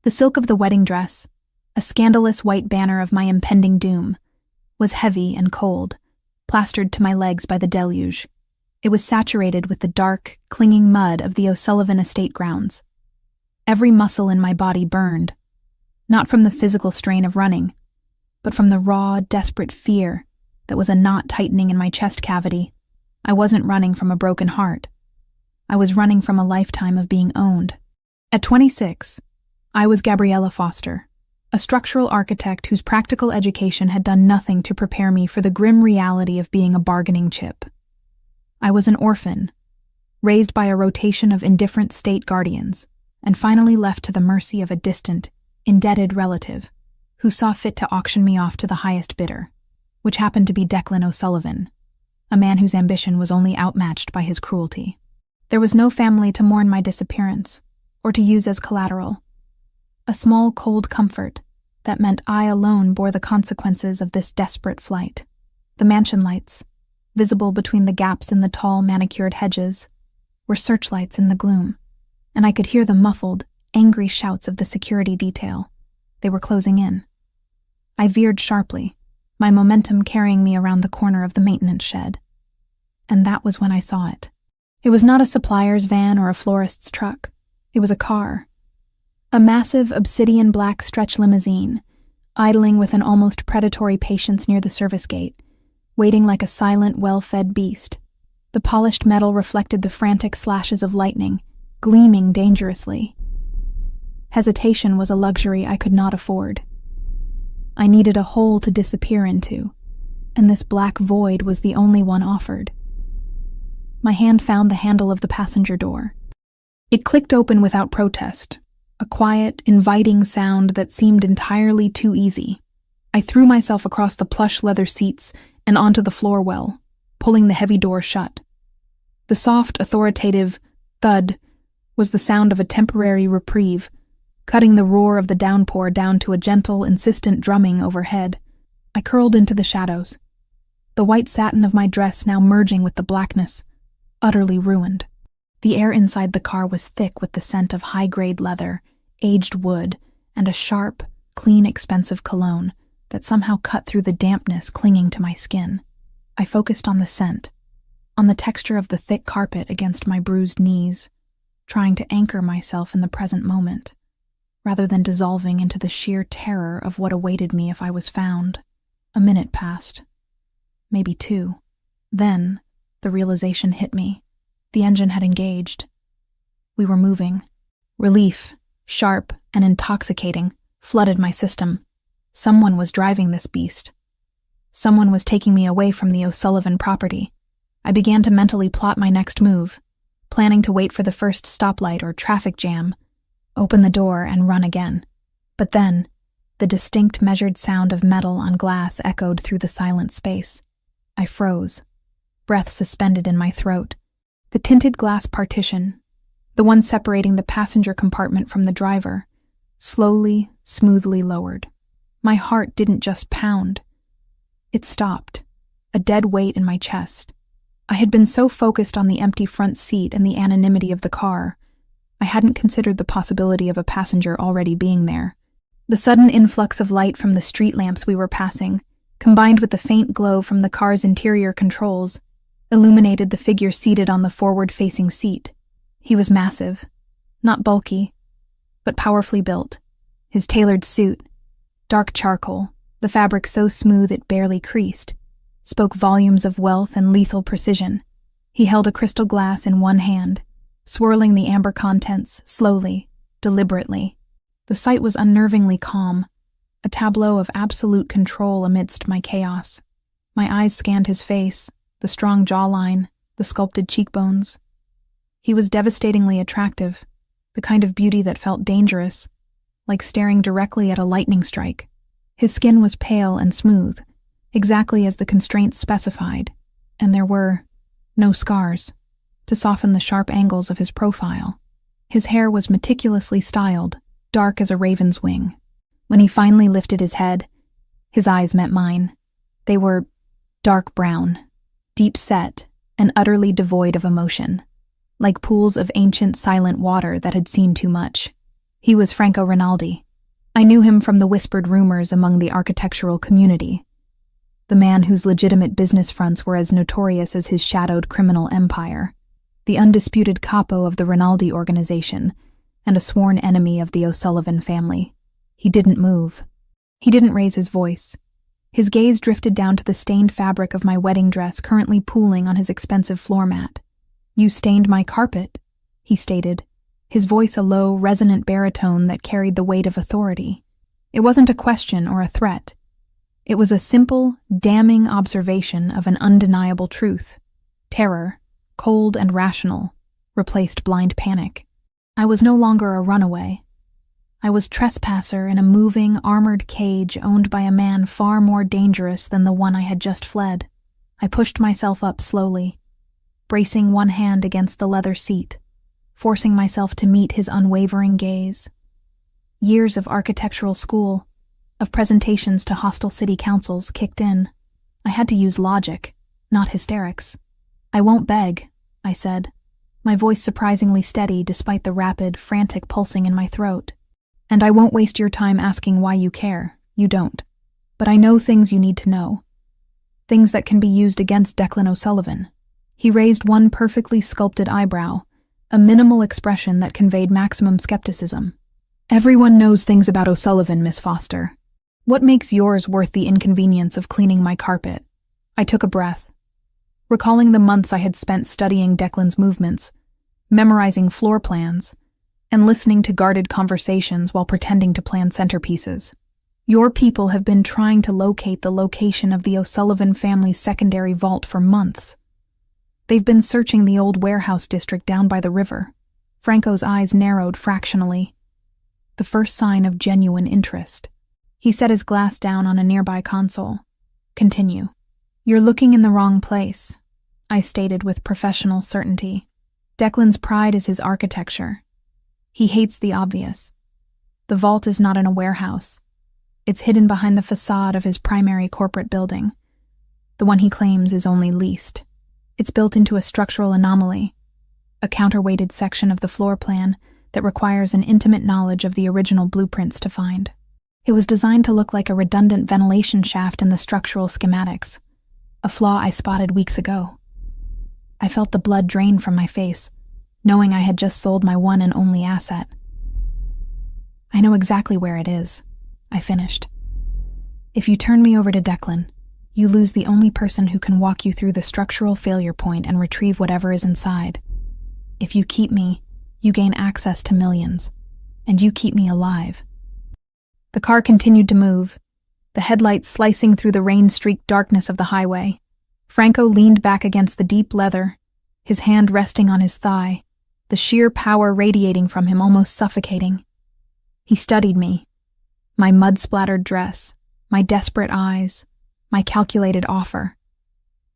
The silk of the wedding dress, a scandalous white banner of my impending doom, was heavy and cold, plastered to my legs by the deluge. It was saturated with the dark, clinging mud of the O'Sullivan estate grounds. Every muscle in my body burned, not from the physical strain of running, but from the raw, desperate fear that was a knot tightening in my chest cavity. I wasn't running from a broken heart. I was running from a lifetime of being owned. At 26, I was Gabriella Foster, a structural architect whose practical education had done nothing to prepare me for the grim reality of being a bargaining chip. I was an orphan, raised by a rotation of indifferent state guardians, and finally left to the mercy of a distant, indebted relative who saw fit to auction me off to the highest bidder, which happened to be Declan O'Sullivan, a man whose ambition was only outmatched by his cruelty. There was no family to mourn my disappearance, or to use as collateral. A small, cold comfort that meant I alone bore the consequences of this desperate flight. The mansion lights, visible between the gaps in the tall, manicured hedges, were searchlights in the gloom, and I could hear the muffled, angry shouts of the security detail. They were closing in. I veered sharply, my momentum carrying me around the corner of the maintenance shed. And that was when I saw it. It was not a supplier's van or a florist's truck. It was a car. A massive obsidian black stretch limousine, idling with an almost predatory patience near the service gate, waiting like a silent, well-fed beast. The polished metal reflected the frantic slashes of lightning, gleaming dangerously. Hesitation was a luxury I could not afford. I needed a hole to disappear into, and this black void was the only one offered. My hand found the handle of the passenger door. It clicked open without protest, a quiet, inviting sound that seemed entirely too easy. I threw myself across the plush leather seats and onto the floor well, pulling the heavy door shut. The soft, authoritative thud was the sound of a temporary reprieve, cutting the roar of the downpour down to a gentle, insistent drumming overhead. I curled into the shadows, the white satin of my dress now merging with the blackness, utterly ruined. The air inside the car was thick with the scent of high-grade leather, aged wood, and a sharp, clean, expensive cologne that somehow cut through the dampness clinging to my skin. I focused on the scent, on the texture of the thick carpet against my bruised knees, trying to anchor myself in the present moment, rather than dissolving into the sheer terror of what awaited me if I was found. A minute passed. Maybe 2. Then, the realization hit me. The engine had engaged. We were moving. Relief, sharp and intoxicating, flooded my system. Someone was driving this beast. Someone was taking me away from the O'Sullivan property. I began to mentally plot my next move, planning to wait for the first stoplight or traffic jam, open the door and run again. But then, the distinct measured sound of metal on glass echoed through the silent space. I froze, breath suspended in my throat. The tinted glass partition, the one separating the passenger compartment from the driver, slowly, smoothly lowered. My heart didn't just pound. It stopped, a dead weight in my chest. I had been so focused on the empty front seat and the anonymity of the car, I hadn't considered the possibility of a passenger already being there. The sudden influx of light from the street lamps we were passing, combined with the faint glow from the car's interior controls, illuminated the figure seated on the forward-facing seat. He was massive, not bulky, but powerfully built. His tailored suit, dark charcoal, the fabric so smooth it barely creased, spoke volumes of wealth and lethal precision. He held a crystal glass in one hand, swirling the amber contents slowly, deliberately. The sight was unnervingly calm, a tableau of absolute control amidst my chaos. My eyes scanned his face, the strong jawline, the sculpted cheekbones. He was devastatingly attractive, the kind of beauty that felt dangerous, like staring directly at a lightning strike. His skin was pale and smooth, exactly as the constraints specified, and there were no scars to soften the sharp angles of his profile. His hair was meticulously styled, dark as a raven's wing. When he finally lifted his head, his eyes met mine. They were dark brown, deep-set, and utterly devoid of emotion, like pools of ancient silent water that had seen too much. He was Franco Rinaldi. I knew him from the whispered rumors among the architectural community. The man whose legitimate business fronts were as notorious as his shadowed criminal empire. The undisputed capo of the Rinaldi organization, and a sworn enemy of the O'Sullivan family. He didn't move. He didn't raise his voice. His gaze drifted down to the stained fabric of my wedding dress currently pooling on his expensive floor mat. "You stained my carpet," he stated, his voice a low, resonant baritone that carried the weight of authority. It wasn't a question or a threat. It was a simple, damning observation of an undeniable truth. Terror, cold and rational, replaced blind panic. I was no longer a runaway. I was trespasser in a moving, armored cage owned by a man far more dangerous than the one I had just fled. I pushed myself up slowly, bracing one hand against the leather seat, forcing myself to meet his unwavering gaze. Years of architectural school, of presentations to hostile city councils kicked in. I had to use logic, not hysterics. "I won't beg," I said, my voice surprisingly steady despite the rapid, frantic pulsing in my throat. "And I won't waste your time asking why you care. You don't. But I know things you need to know. Things that can be used against Declan O'Sullivan." He raised one perfectly sculpted eyebrow, a minimal expression that conveyed maximum skepticism. "Everyone knows things about O'Sullivan, Miss Foster. What makes yours worth the inconvenience of cleaning my carpet?" I took a breath, recalling the months I had spent studying Declan's movements, memorizing floor plans, and listening to guarded conversations while pretending to plan centerpieces. "Your people have been trying to locate the location of the O'Sullivan family's secondary vault for months. They've been searching the old warehouse district down by the river." Franco's eyes narrowed fractionally, the first sign of genuine interest. He set his glass down on a nearby console. "Continue." "You're looking in the wrong place," I stated with professional certainty. "Declan's pride is his architecture. He hates the obvious. The vault is not in a warehouse. It's hidden behind the facade of his primary corporate building, the one he claims is only leased. It's built into a structural anomaly, a counterweighted section of the floor plan that requires an intimate knowledge of the original blueprints to find. It was designed to look like a redundant ventilation shaft in the structural schematics, a flaw I spotted weeks ago. I felt the blood drain from my face, knowing I had just sold my one and only asset. "I know exactly where it is," I finished. "If you turn me over to Declan, you lose the only person who can walk you through the structural failure point and retrieve whatever is inside. If you keep me, you gain access to millions, and you keep me alive." The car continued to move, the headlights slicing through the rain-streaked darkness of the highway. Franco leaned back against the deep leather, his hand resting on his thigh, the sheer power radiating from him almost suffocating. He studied me, my mud-splattered dress, my desperate eyes, my calculated offer.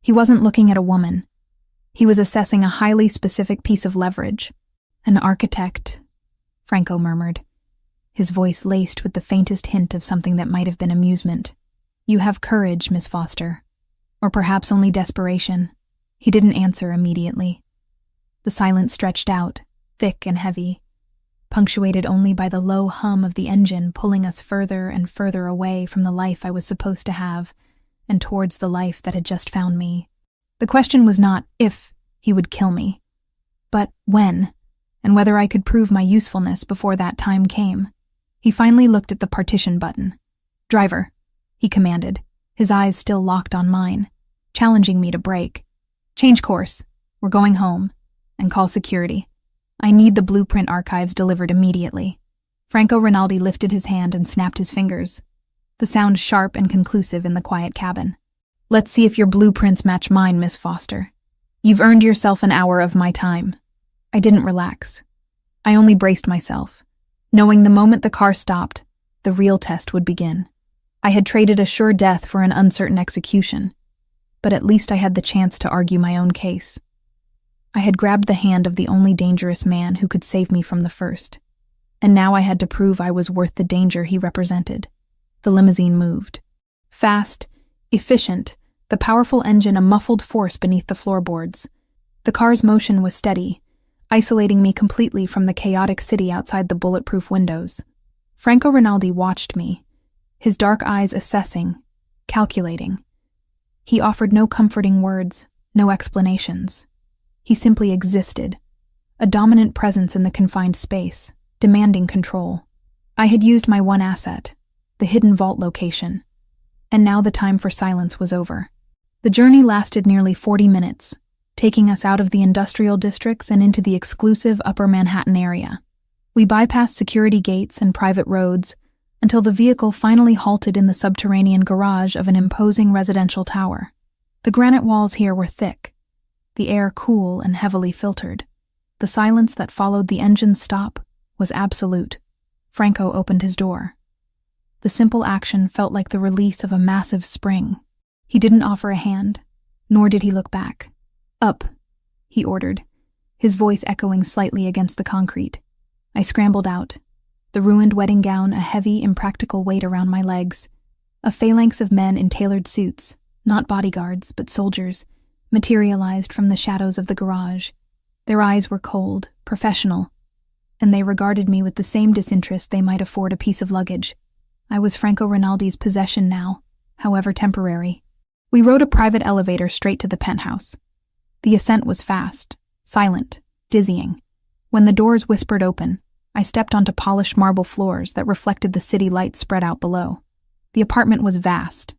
He wasn't looking at a woman. He was assessing a highly specific piece of leverage. "An architect," Franco murmured, his voice laced with the faintest hint of something that might have been amusement. "You have courage, Miss Foster. Or perhaps only desperation." He didn't answer immediately. The silence stretched out, thick and heavy, punctuated only by the low hum of the engine pulling us further and further away from the life I was supposed to have and towards the life that had just found me. The question was not if he would kill me, but when, and whether I could prove my usefulness before that time came. He finally looked at the partition button. "Driver," he commanded, his eyes still locked on mine, challenging me to brake. "Change course. We're going home. And call security. I need the blueprint archives delivered immediately." Franco Rinaldi lifted his hand and snapped his fingers, the sound sharp and conclusive in the quiet cabin. "Let's see if your blueprints match mine, Miss Foster. You've earned yourself an hour of my time." I didn't relax. I only braced myself, knowing the moment the car stopped, the real test would begin. I had traded a sure death for an uncertain execution, but at least I had the chance to argue my own case. I had grabbed the hand of the only dangerous man who could save me from the first, and now I had to prove I was worth the danger he represented. The limousine moved. Fast, efficient, the powerful engine a muffled force beneath the floorboards. The car's motion was steady, isolating me completely from the chaotic city outside the bulletproof windows. Franco Rinaldi watched me, his dark eyes assessing, calculating. He offered no comforting words, no explanations. He simply existed, a dominant presence in the confined space, demanding control. I had used my one asset, the hidden vault location, and now the time for silence was over. The journey lasted nearly 40 minutes, taking us out of the industrial districts and into the exclusive Upper Manhattan area. We bypassed security gates and private roads until the vehicle finally halted in the subterranean garage of an imposing residential tower. The granite walls here were thick, the air cool and heavily filtered. The silence that followed the engine's stop was absolute. Franco opened his door. The simple action felt like the release of a massive spring. He didn't offer a hand, nor did he look back. "Up," he ordered, his voice echoing slightly against the concrete. I scrambled out, the ruined wedding gown a heavy, impractical weight around my legs. A phalanx of men in tailored suits, not bodyguards, but soldiers, materialized from the shadows of the garage. Their eyes were cold, professional, and they regarded me with the same disinterest they might afford a piece of luggage. I was Franco Rinaldi's possession now, however temporary. We rode a private elevator straight to the penthouse. The ascent was fast, silent, dizzying. When the doors whispered open, I stepped onto polished marble floors that reflected the city lights spread out below. The apartment was vast,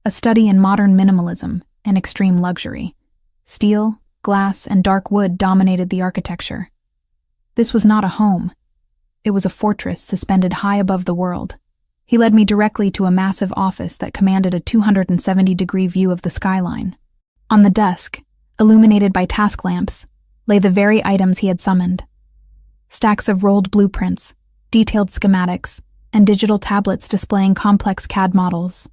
a study in modern minimalism and extreme luxury. Steel, glass, and dark wood dominated the architecture. This was not a home. It was a fortress suspended high above the world. He led me directly to a massive office that commanded a 270-degree view of the skyline. On the desk, illuminated by task lamps, lay the very items he had summoned. Stacks of rolled blueprints, detailed schematics, and digital tablets displaying complex CAD models.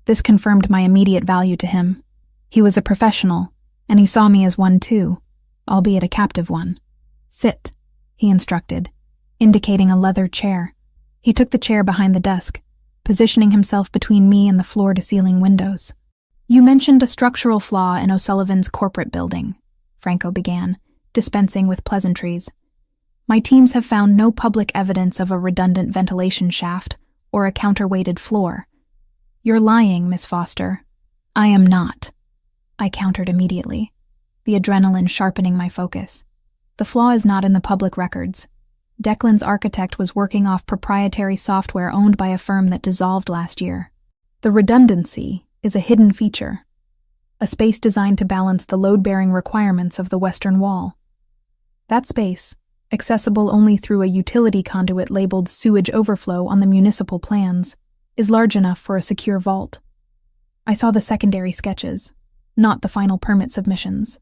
This confirmed my immediate value to him. He was a professional, and he saw me as one too, albeit a captive one. "Sit," he instructed, indicating a leather chair. He took the chair behind the desk, positioning himself between me and the floor-to-ceiling windows. "You mentioned a structural flaw in O'Sullivan's corporate building," Franco began, dispensing with pleasantries. "My teams have found no public evidence of a redundant ventilation shaft or a counterweighted floor." "You're lying, Miss Foster." "I am not," I countered immediately, the adrenaline sharpening my focus. "The flaw is not in the public records. Declan's architect was working off proprietary software owned by a firm that dissolved last year. The redundancy is a hidden feature, a space designed to balance the load-bearing requirements of the western wall. That space, accessible only through a utility conduit labeled sewage overflow on the municipal plans, is large enough for a secure vault. I saw the secondary sketches, not the final permit submissions.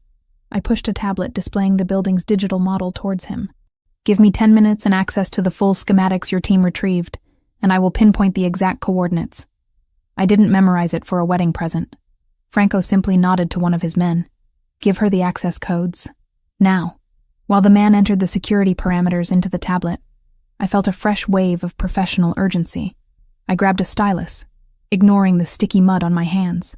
I pushed a tablet displaying the building's digital model towards him. "Give me 10 minutes and access to the full schematics your team retrieved, and I will pinpoint the exact coordinates." I didn't memorize it for a wedding present. Franco simply nodded to one of his men. "Give her the access codes. Now." While the man entered the security parameters into the tablet, I felt a fresh wave of professional urgency. I grabbed a stylus, ignoring the sticky mud on my hands.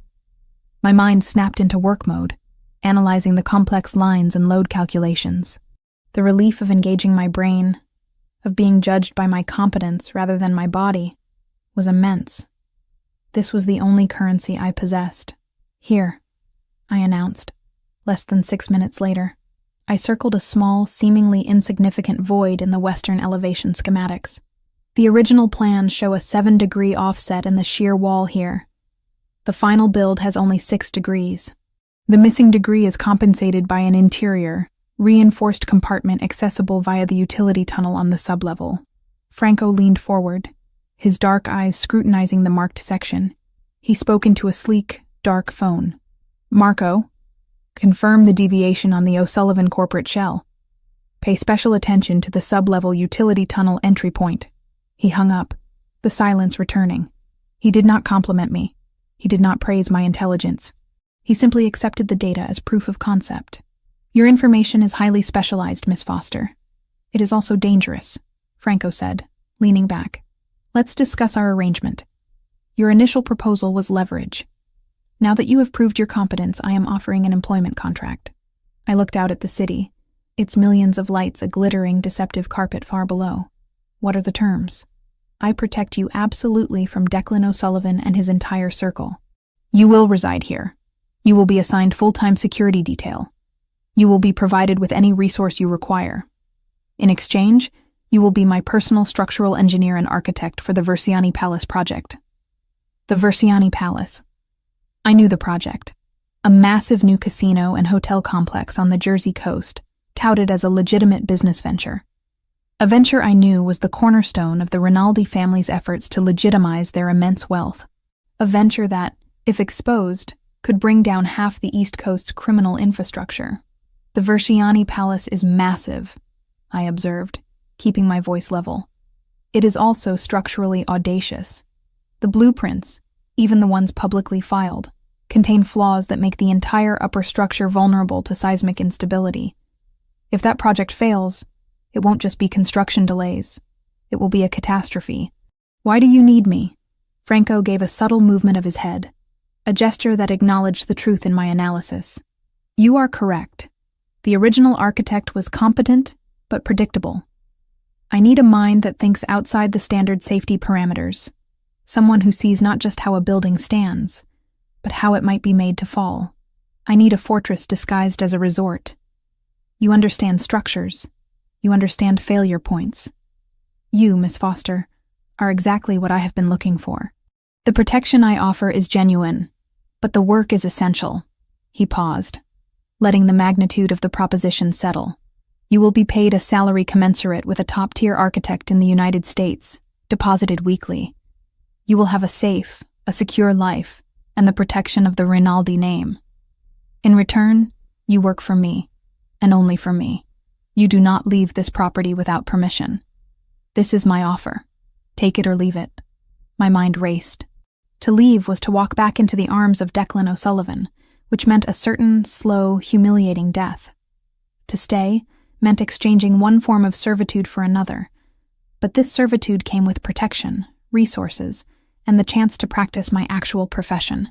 My mind snapped into work mode, analyzing the complex lines and load calculations. The relief of engaging my brain, of being judged by my competence rather than my body, was immense. This was the only currency I possessed. "Here," I announced, less than 6 minutes later. I circled a small, seemingly insignificant void in the western elevation schematics. The original plans show a 7-degree offset in the shear wall here. The final build has only 6 degrees. The missing degree is compensated by an interior, reinforced compartment accessible via the utility tunnel on the sublevel. Franco leaned forward, his dark eyes scrutinizing the marked section. He spoke into a sleek, dark phone. "Marco, confirm the deviation on the O'Sullivan corporate shell. Pay special attention to the sublevel utility tunnel entry point." He hung up, the silence returning. He did not compliment me. He did not praise my intelligence. He simply accepted the data as proof of concept. "Your information is highly specialized, Miss Foster. It is also dangerous," Franco said, leaning back. "Let's discuss our arrangement. Your initial proposal was leverage. Now that you have proved your competence, I am offering an employment contract." I looked out at the city, its millions of lights a glittering, deceptive carpet far below. What are the terms? I protect you absolutely from Declan O'Sullivan and his entire circle. You will reside here. You will be assigned full-time security detail. You will be provided with any resource you require. In exchange, you will be my personal structural engineer and architect for the Versiani Palace project. The Versiani Palace. I knew the project. A massive new casino and hotel complex on the Jersey coast, touted as a legitimate business venture. A venture I knew was the cornerstone of the Rinaldi family's efforts to legitimize their immense wealth. A venture that, if exposed, could bring down half the East Coast's criminal infrastructure. The Versiani Palace is massive, I observed, keeping my voice level. It is also structurally audacious. The blueprints, even the ones publicly filed, contain flaws that make the entire upper structure vulnerable to seismic instability. If that project fails, it won't just be construction delays. It will be a catastrophe. Why do you need me? Franco gave a subtle movement of his head, a gesture that acknowledged the truth in my analysis. You are correct. The original architect was competent, but predictable. I need a mind that thinks outside the standard safety parameters. Someone who sees not just how a building stands, but how it might be made to fall. I need a fortress disguised as a resort. You understand structures. You understand failure points. You, Miss Foster, are exactly what I have been looking for. The protection I offer is genuine, but the work is essential. He paused, letting the magnitude of the proposition settle. You will be paid a salary commensurate with a top-tier architect in the United States, deposited weekly. You will have a safe, a secure life, and the protection of the Rinaldi name. In return, you work for me, and only for me. You do not leave this property without permission. This is my offer. Take it or leave it. My mind raced. To leave was to walk back into the arms of Declan O'Sullivan, which meant a certain, slow, humiliating death. To stay meant exchanging one form of servitude for another, but this servitude came with protection, resources, and the chance to practice my actual profession.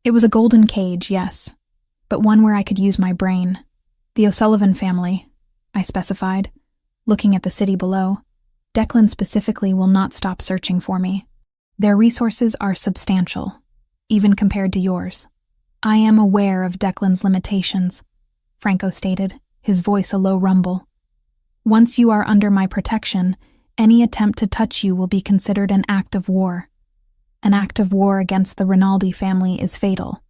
It was a golden cage, yes, but one where I could use my brain. The O'Sullivan family, I specified, looking at the city below. Declan specifically will not stop searching for me. Their resources are substantial, even compared to yours. I am aware of Declan's limitations, Franco stated, his voice a low rumble. Once you are under my protection, any attempt to touch you will be considered an act of war. An act of war against the Rinaldi family is fatal.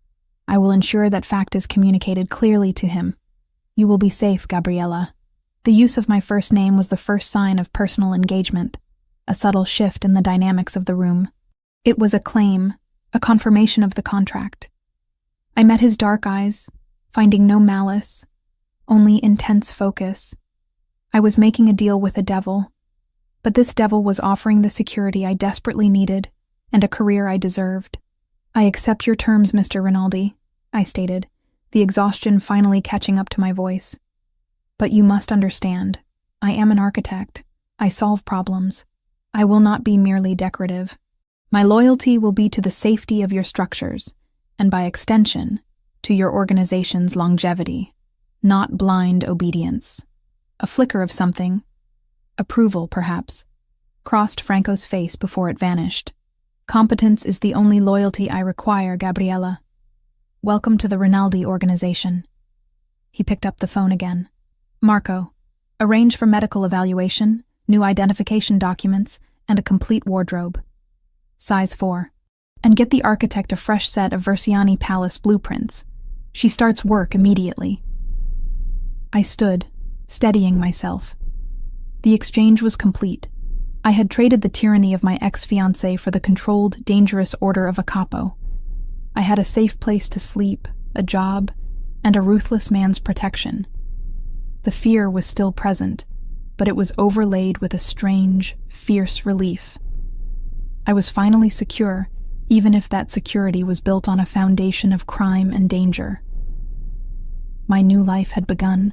I will ensure that fact is communicated clearly to him. You will be safe, Gabriella. The use of my first name was the first sign of personal engagement, a subtle shift in the dynamics of the room. It was a claim, a confirmation of the contract. I met his dark eyes, finding no malice, only intense focus. I was making a deal with a devil, but this devil was offering the security I desperately needed and a career I deserved. I accept your terms, Mr. Rinaldi, I stated, the exhaustion finally catching up to my voice. But you must understand, I am an architect. I solve problems. I will not be merely decorative. My loyalty will be to the safety of your structures, and by extension, to your organization's longevity, not blind obedience. A flicker of something, approval perhaps, crossed Franco's face before it vanished. Competence is the only loyalty I require, Gabriella. Welcome to the Rinaldi organization. He picked up the phone again. Marco, arrange for medical evaluation, new identification documents, and a complete wardrobe. Size 4. And get the architect a fresh set of Versiani Palace blueprints. She starts work immediately. I stood, steadying myself. The exchange was complete. I had traded the tyranny of my ex-fiancé for the controlled, dangerous order of a capo. I had a safe place to sleep, a job, and a ruthless man's protection. The fear was still present, but it was overlaid with a strange, fierce relief. I was finally secure, even if that security was built on a foundation of crime and danger. My new life had begun.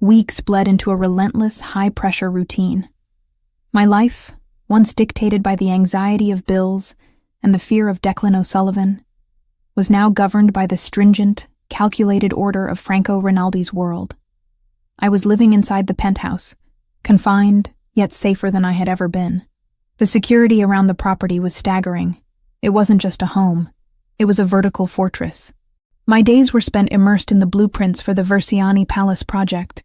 Weeks bled into a relentless, high-pressure routine. My life, once dictated by the anxiety of bills and the fear of Declan O'Sullivan, was now governed by the stringent, calculated order of Franco Rinaldi's world. I was living inside the penthouse, confined, yet safer than I had ever been. The security around the property was staggering. It wasn't just a home. It was a vertical fortress. My days were spent immersed in the blueprints for the Versiani Palace project,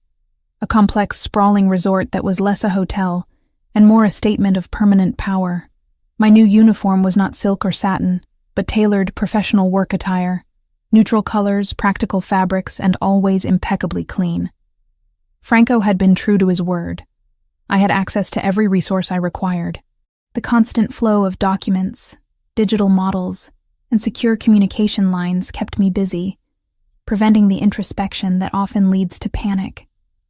a complex, sprawling resort that was less a hotel and more a statement of permanent power. My new uniform was not silk or satin, but tailored professional work attire, neutral colors, practical fabrics, and always impeccably clean. Franco had been true to his word. I had access to every resource I required. The constant flow of documents, digital models, and secure communication lines kept me busy, preventing the introspection that often leads to panic.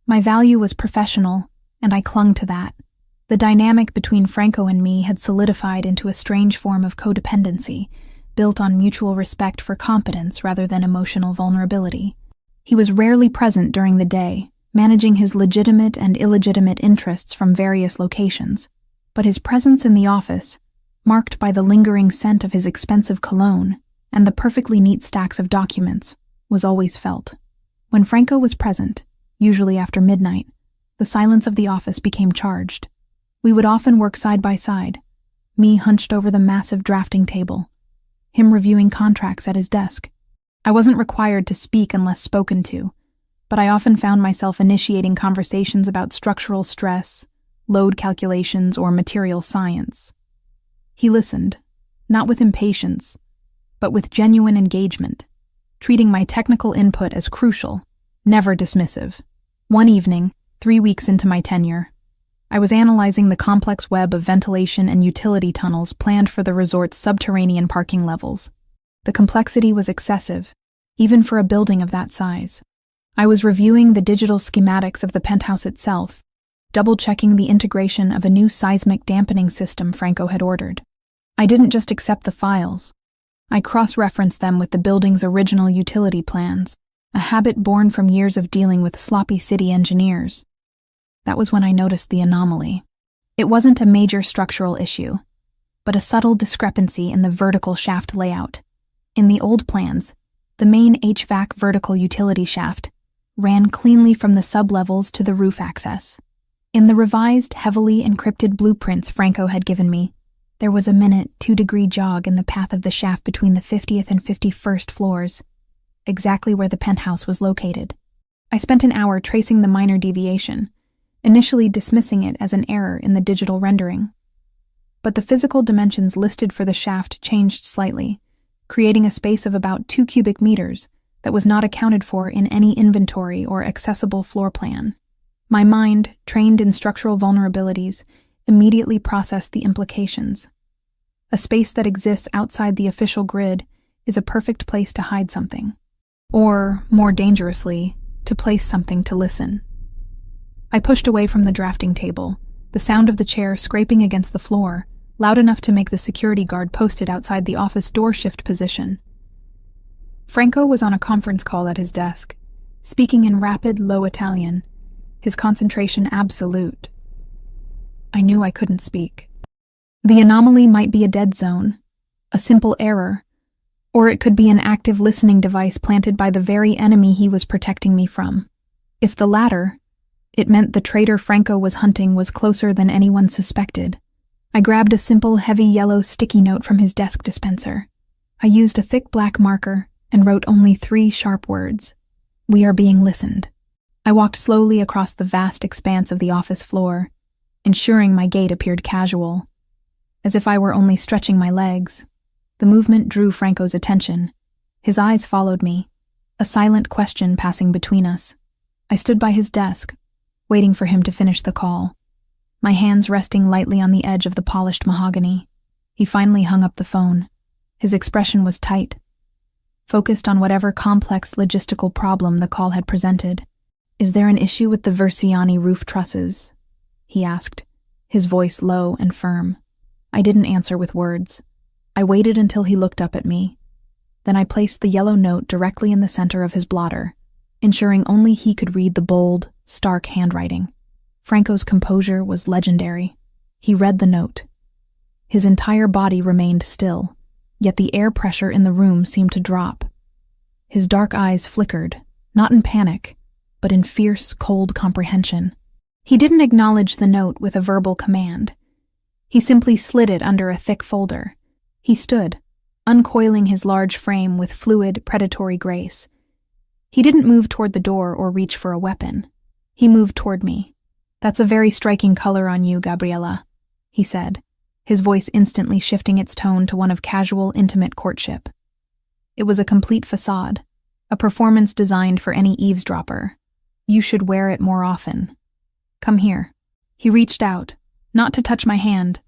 My value was professional, and I clung to that. The dynamic between Franco and me had solidified into a strange form of codependency, built on mutual respect for competence rather than emotional vulnerability. He was rarely present during the day, managing his legitimate and illegitimate interests from various locations, but his presence in the office, marked by the lingering scent of his expensive cologne and the perfectly neat stacks of documents, was always felt. When Franco was present, usually after midnight, the silence of the office became charged. We would often work side by side, me hunched over the massive drafting table, him reviewing contracts at his desk. I wasn't required to speak unless spoken to, but I often found myself initiating conversations about structural stress, load calculations, or material science. He listened, not with impatience, but with genuine engagement, treating my technical input as crucial, never dismissive. One evening, 3 weeks into my tenure, I was analyzing the complex web of ventilation and utility tunnels planned for the resort's subterranean parking levels. The complexity was excessive, even for a building of that size. I was reviewing the digital schematics of the penthouse itself, double-checking the integration of a new seismic dampening system Franco had ordered. I didn't just accept the files. I cross-referenced them with the building's original utility plans, a habit born from years of dealing with sloppy city engineers. That was when I noticed the anomaly. It wasn't a major structural issue, but a subtle discrepancy in the vertical shaft layout. In the old plans, the main HVAC vertical utility shaft ran cleanly from the sublevels to the roof access. In the revised, heavily encrypted blueprints Franco had given me, there was a minute 2-degree jog in the path of the shaft between the 50th and 51st floors, exactly where the penthouse was located. I spent an hour tracing the minor deviation, initially dismissing it as an error in the digital rendering. But the physical dimensions listed for the shaft changed slightly, creating a space of about 2 cubic meters that was not accounted for in any inventory or accessible floor plan. My mind, trained in structural vulnerabilities, immediately processed the implications. A space that exists outside the official grid is a perfect place to hide something. Or, more dangerously, to place something to listen. I pushed away from the drafting table, the sound of the chair scraping against the floor, loud enough to make the security guard posted outside the office door shift position. Franco was on a conference call at his desk, speaking in rapid, low Italian, his concentration absolute. I knew I couldn't speak. The anomaly might be a dead zone, a simple error, or it could be an active listening device planted by the very enemy he was protecting me from. If the latter, it meant the traitor Franco was hunting was closer than anyone suspected. I grabbed a simple, heavy yellow sticky note from his desk dispenser. I used a thick black marker and wrote only 3 sharp words. We are being listened. I walked slowly across the vast expanse of the office floor, ensuring my gait appeared casual, as if I were only stretching my legs. The movement drew Franco's attention. His eyes followed me, a silent question passing between us. I stood by his desk, waiting for him to finish the call, my hands resting lightly on the edge of the polished mahogany. He finally hung up the phone. His expression was tight, focused on whatever complex logistical problem the call had presented. Is there an issue with the Versiani roof trusses? He asked, his voice low and firm. I didn't answer with words. I waited until he looked up at me. Then I placed the yellow note directly in the center of his blotter, ensuring only he could read the bold, stark handwriting. Franco's composure was legendary. He read the note. His entire body remained still, yet the air pressure in the room seemed to drop. His dark eyes flickered, not in panic, but in fierce, cold comprehension. He didn't acknowledge the note with a verbal command. He simply slid it under a thick folder. He stood, uncoiling his large frame with fluid, predatory grace. He didn't move toward the door or reach for a weapon. He moved toward me. "That's a very striking color on you, Gabriella," he said, his voice instantly shifting its tone to one of casual, intimate courtship. It was a complete facade, a performance designed for any eavesdropper. "You should wear it more often. Come here." He reached out, not to touch my hand,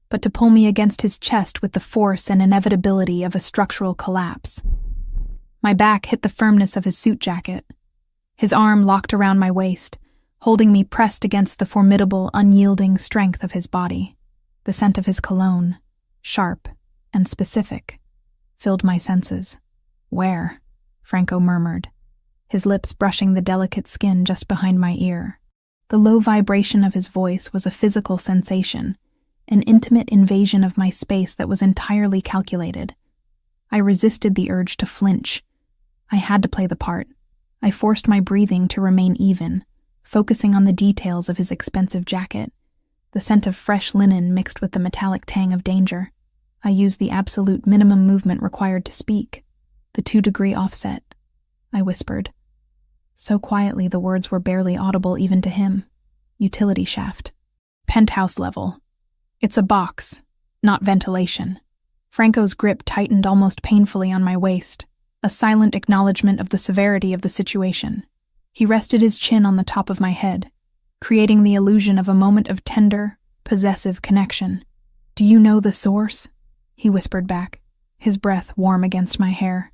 but to pull me against his chest with the force and inevitability of a structural collapse. My back hit the firmness of his suit jacket. His arm locked around my waist, holding me pressed against the formidable, unyielding strength of his body. The scent of his cologne, sharp and specific, filled my senses. "Where?" Franco murmured, his lips brushing the delicate skin just behind my ear. The low vibration of his voice was a physical sensation, an intimate invasion of my space that was entirely calculated. I resisted the urge to flinch. I had to play the part. I forced my breathing to remain even, focusing on the details of his expensive jacket, the scent of fresh linen mixed with the metallic tang of danger. I used the absolute minimum movement required to speak, the 2-degree offset. I whispered, so quietly the words were barely audible even to him. "Utility shaft. Penthouse level. It's a box, not ventilation." Franco's grip tightened almost painfully on my waist, a silent acknowledgement of the severity of the situation. He rested his chin on the top of my head, creating the illusion of a moment of tender, possessive connection. "Do you know the source?" he whispered back, his breath warm against my hair.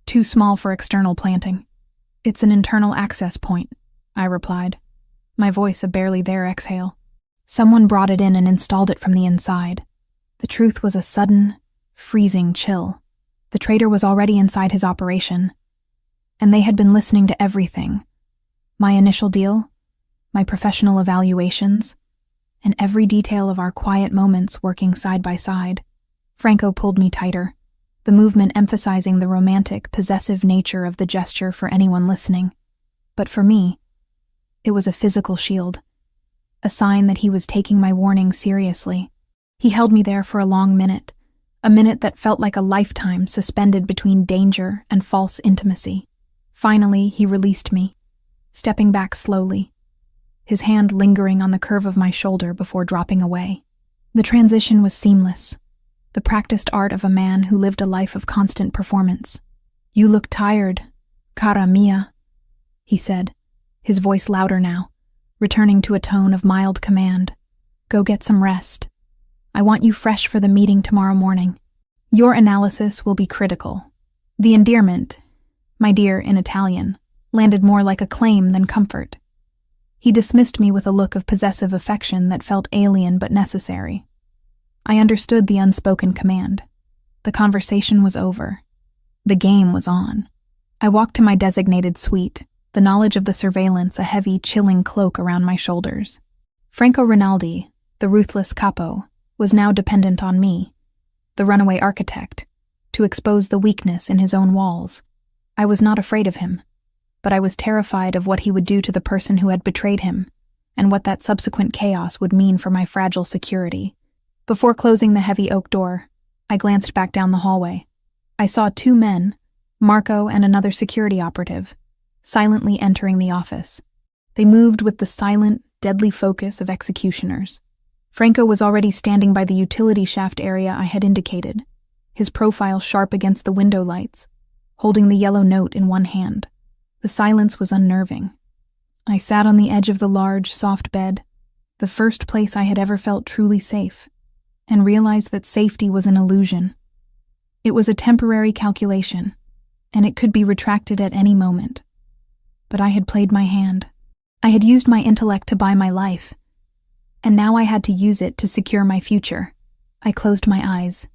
"Too small for external planting." "It's an internal access point," I replied, my voice a barely there exhale. "Someone brought it in and installed it from the inside." The truth was a sudden, freezing chill. The traitor was already inside his operation, and they had been listening to everything. My initial deal, my professional evaluations, and every detail of our quiet moments working side by side. Franco pulled me tighter, the movement emphasizing the romantic, possessive nature of the gesture for anyone listening. But for me, it was a physical shield, a sign that he was taking my warning seriously. He held me there for a long minute, a minute that felt like a lifetime suspended between danger and false intimacy. Finally, he released me, stepping back slowly, his hand lingering on the curve of my shoulder before dropping away. The transition was seamless, the practiced art of a man who lived a life of constant performance. "You look tired, cara mia," he said, his voice louder now, returning to a tone of mild command. "Go get some rest. I want you fresh for the meeting tomorrow morning. Your analysis will be critical." The endearment, "my dear" in Italian, landed more like a claim than comfort. He dismissed me with a look of possessive affection that felt alien but necessary. I understood the unspoken command. The conversation was over. The game was on. I walked to my designated suite, the knowledge of the surveillance a heavy, chilling cloak around my shoulders. Franco Rinaldi, the ruthless capo, was now dependent on me, the runaway architect, to expose the weakness in his own walls. I was not afraid of him, but I was terrified of what he would do to the person who had betrayed him, and what that subsequent chaos would mean for my fragile security. Before closing the heavy oak door, I glanced back down the hallway. I saw 2 men, Marco and another security operative, silently entering the office. They moved with the silent, deadly focus of executioners. Franco was already standing by the utility shaft area I had indicated, his profile sharp against the window lights, holding the yellow note in one hand. The silence was unnerving. I sat on the edge of the large, soft bed, the first place I had ever felt truly safe, and realized that safety was an illusion. It was a temporary calculation, and it could be retracted at any moment. But I had played my hand. I had used my intellect to buy my life, and now I had to use it to secure my future. I closed my eyes.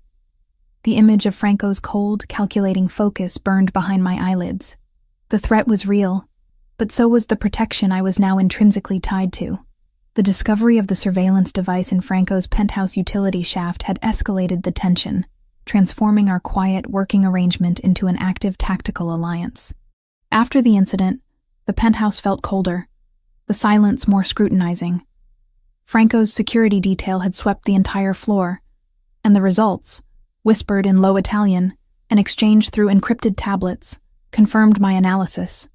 The image of Franco's cold, calculating focus burned behind my eyelids. The threat was real, but so was the protection I was now intrinsically tied to. The discovery of the surveillance device in Franco's penthouse utility shaft had escalated the tension, transforming our quiet working arrangement into an active tactical alliance. After the incident, the the penthouse felt colder, the silence more scrutinizing. Franco's security detail had swept the entire floor, and the results, whispered in low Italian and exchanged through encrypted tablets, confirmed my analysis.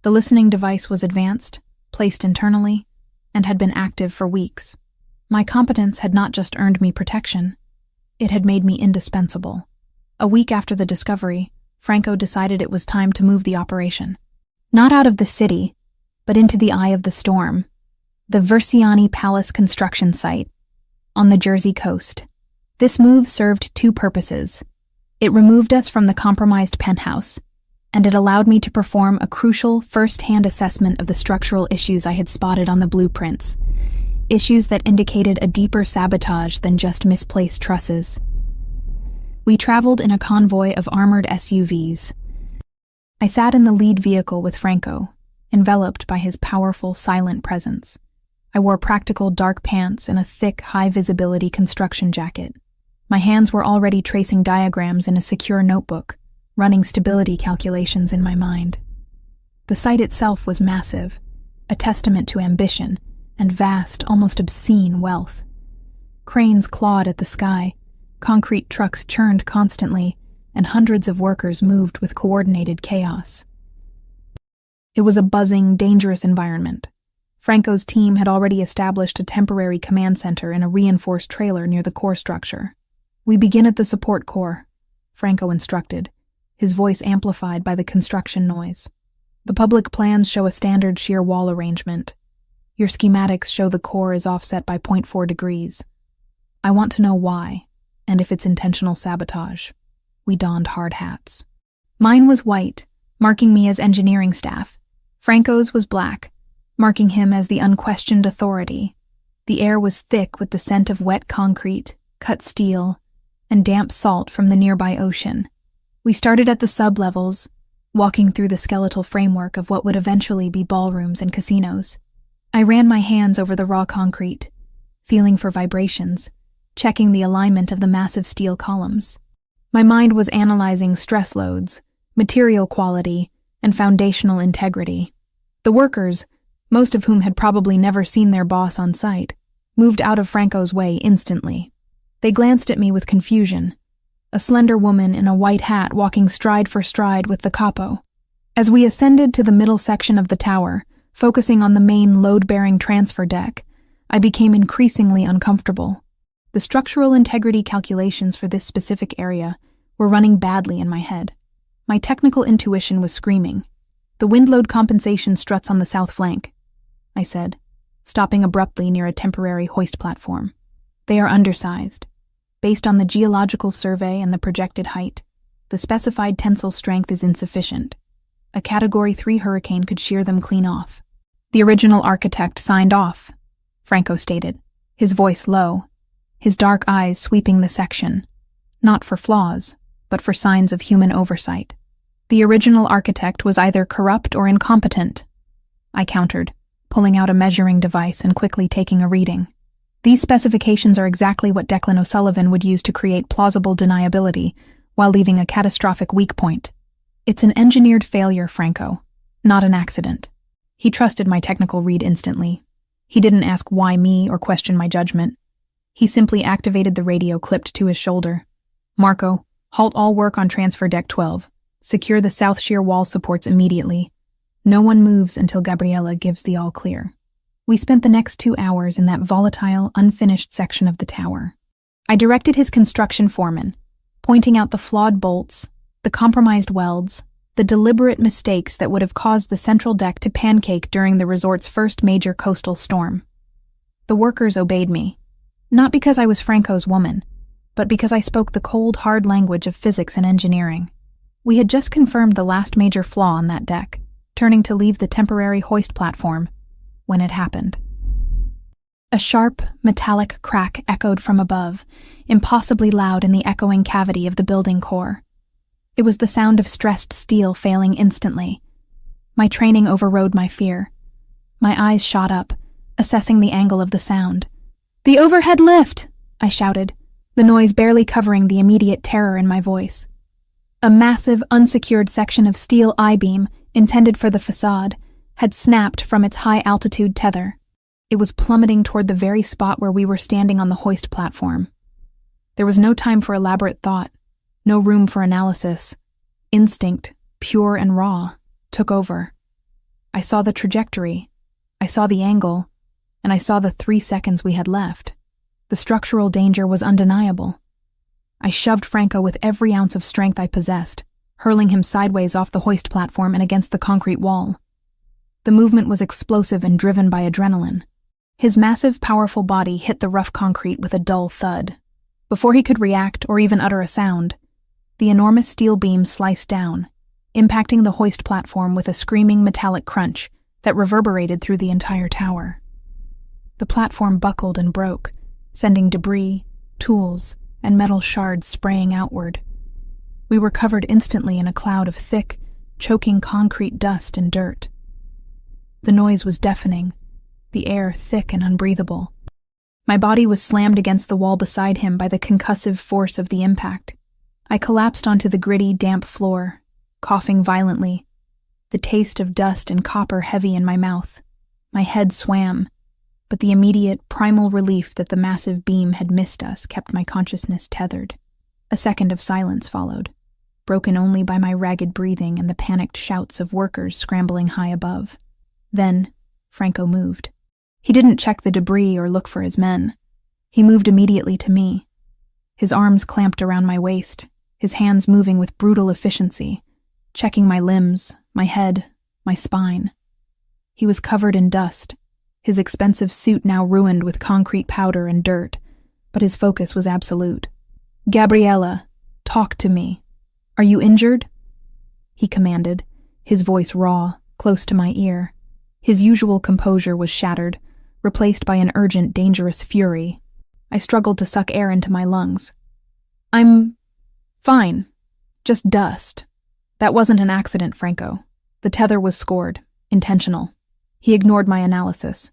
The listening device was advanced, placed internally, and had been active for weeks. My competence had not just earned me protection, it had made me indispensable. A week after the discovery, Franco decided it was time to move the operation. Not out of the city, but into the eye of the storm, the Versiani Palace construction site, on the Jersey coast. This move served two purposes. It removed us from the compromised penthouse, and it allowed me to perform a crucial first-hand assessment of the structural issues I had spotted on the blueprints, issues that indicated a deeper sabotage than just misplaced trusses. We traveled in a convoy of armored SUVs. I sat in the lead vehicle with Franco, enveloped by his powerful, silent presence. I wore practical dark pants and a thick, high-visibility construction jacket. My hands were already tracing diagrams in a secure notebook, running stability calculations in my mind. The site itself was massive, a testament to ambition and vast, almost obscene wealth. Cranes clawed at the sky, concrete trucks churned constantly, and hundreds of workers moved with coordinated chaos. It was a buzzing, dangerous environment. Franco's team had already established a temporary command center in a reinforced trailer near the core structure. "We begin at the support core," Franco instructed, his voice amplified by the construction noise. "The public plans show a standard shear wall arrangement. Your schematics show the core is offset by 0.4 degrees. I want to know why, and if it's intentional sabotage." We donned hard hats. Mine was white, marking me as engineering staff. Franco's was black, marking him as the unquestioned authority. The air was thick with the scent of wet concrete, cut steel, and damp salt from the nearby ocean. We started at the sub-levels, walking through the skeletal framework of what would eventually be ballrooms and casinos. I ran my hands over the raw concrete, feeling for vibrations, checking the alignment of the massive steel columns. My mind was analyzing stress loads, material quality, and foundational integrity. The workers, most of whom had probably never seen their boss on site, moved out of Franco's way instantly. They glanced at me with confusion, a slender woman in a white hat walking stride for stride with the capo. As we ascended to the middle section of the tower, focusing on the main load-bearing transfer deck, I became increasingly uncomfortable. The structural integrity calculations for this specific area were running badly in my head. My technical intuition was screaming. "The wind load compensation struts on the south flank," I said, stopping abruptly near a temporary hoist platform. "They are undersized. Based on the geological survey and the projected height, the specified tensile strength is insufficient. A Category 3 hurricane could shear them clean off." "The original architect signed off," Franco stated, his voice low, his dark eyes sweeping the section, not for flaws, but for signs of human oversight. "The original architect was either corrupt or incompetent," I countered, pulling out a measuring device and quickly taking a reading. "These specifications are exactly what Declan O'Sullivan would use to create plausible deniability while leaving a catastrophic weak point. It's an engineered failure, Franco, not an accident." He trusted my technical read instantly. He didn't ask why me or question my judgment. He simply activated the radio clipped to his shoulder. "Marco, halt all work on transfer deck 12. Secure the south shear wall supports immediately. No one moves until Gabriella gives the all clear." We spent the next 2 hours in that volatile, unfinished section of the tower. I directed his construction foreman, pointing out the flawed bolts, the compromised welds, the deliberate mistakes that would have caused the central deck to pancake during the resort's first major coastal storm. The workers obeyed me, not because I was Franco's woman, but because I spoke the cold, hard language of physics and engineering. We had just confirmed the last major flaw on that deck, turning to leave the temporary hoist platform, when it happened. A sharp, metallic crack echoed from above, impossibly loud in the echoing cavity of the building core. It was the sound of stressed steel failing instantly. My training overrode my fear. My eyes shot up, assessing the angle of the sound. "The overhead lift!" I shouted, the noise barely covering the immediate terror in my voice. A massive, unsecured section of steel I-beam, intended for the facade, had snapped from its high-altitude tether. It was plummeting toward the very spot where we were standing on the hoist platform. There was no time for elaborate thought, no room for analysis. Instinct, pure and raw, took over. I saw the trajectory, I saw the angle, and I saw the 3 seconds we had left. The structural danger was undeniable. I shoved Franco with every ounce of strength I possessed, hurling him sideways off the hoist platform and against the concrete wall. The movement was explosive and driven by adrenaline. His massive, powerful body hit the rough concrete with a dull thud. Before he could react or even utter a sound, the enormous steel beam sliced down, impacting the hoist platform with a screaming metallic crunch that reverberated through the entire tower. The platform buckled and broke, sending debris, tools, and metal shards spraying outward. We were covered instantly in a cloud of thick, choking concrete dust and dirt. The noise was deafening, the air thick and unbreathable. My body was slammed against the wall beside him by the concussive force of the impact. I collapsed onto the gritty, damp floor, coughing violently, the taste of dust and copper heavy in my mouth. My head swam, but the immediate, primal relief that the massive beam had missed us kept my consciousness tethered. A second of silence followed, broken only by my ragged breathing and the panicked shouts of workers scrambling high above. Then, Franco moved. He didn't check the debris or look for his men. He moved immediately to me. His arms clamped around my waist, his hands moving with brutal efficiency, checking my limbs, my head, my spine. He was covered in dust, his expensive suit now ruined with concrete powder and dirt, but his focus was absolute. "Gabriella, talk to me. Are you injured?" he commanded, his voice raw, close to my ear. His usual composure was shattered, replaced by an urgent, dangerous fury. I struggled to suck air into my lungs. "I'm fine. Just dust. That wasn't an accident, Franco. The tether was scored, intentional." He ignored my analysis.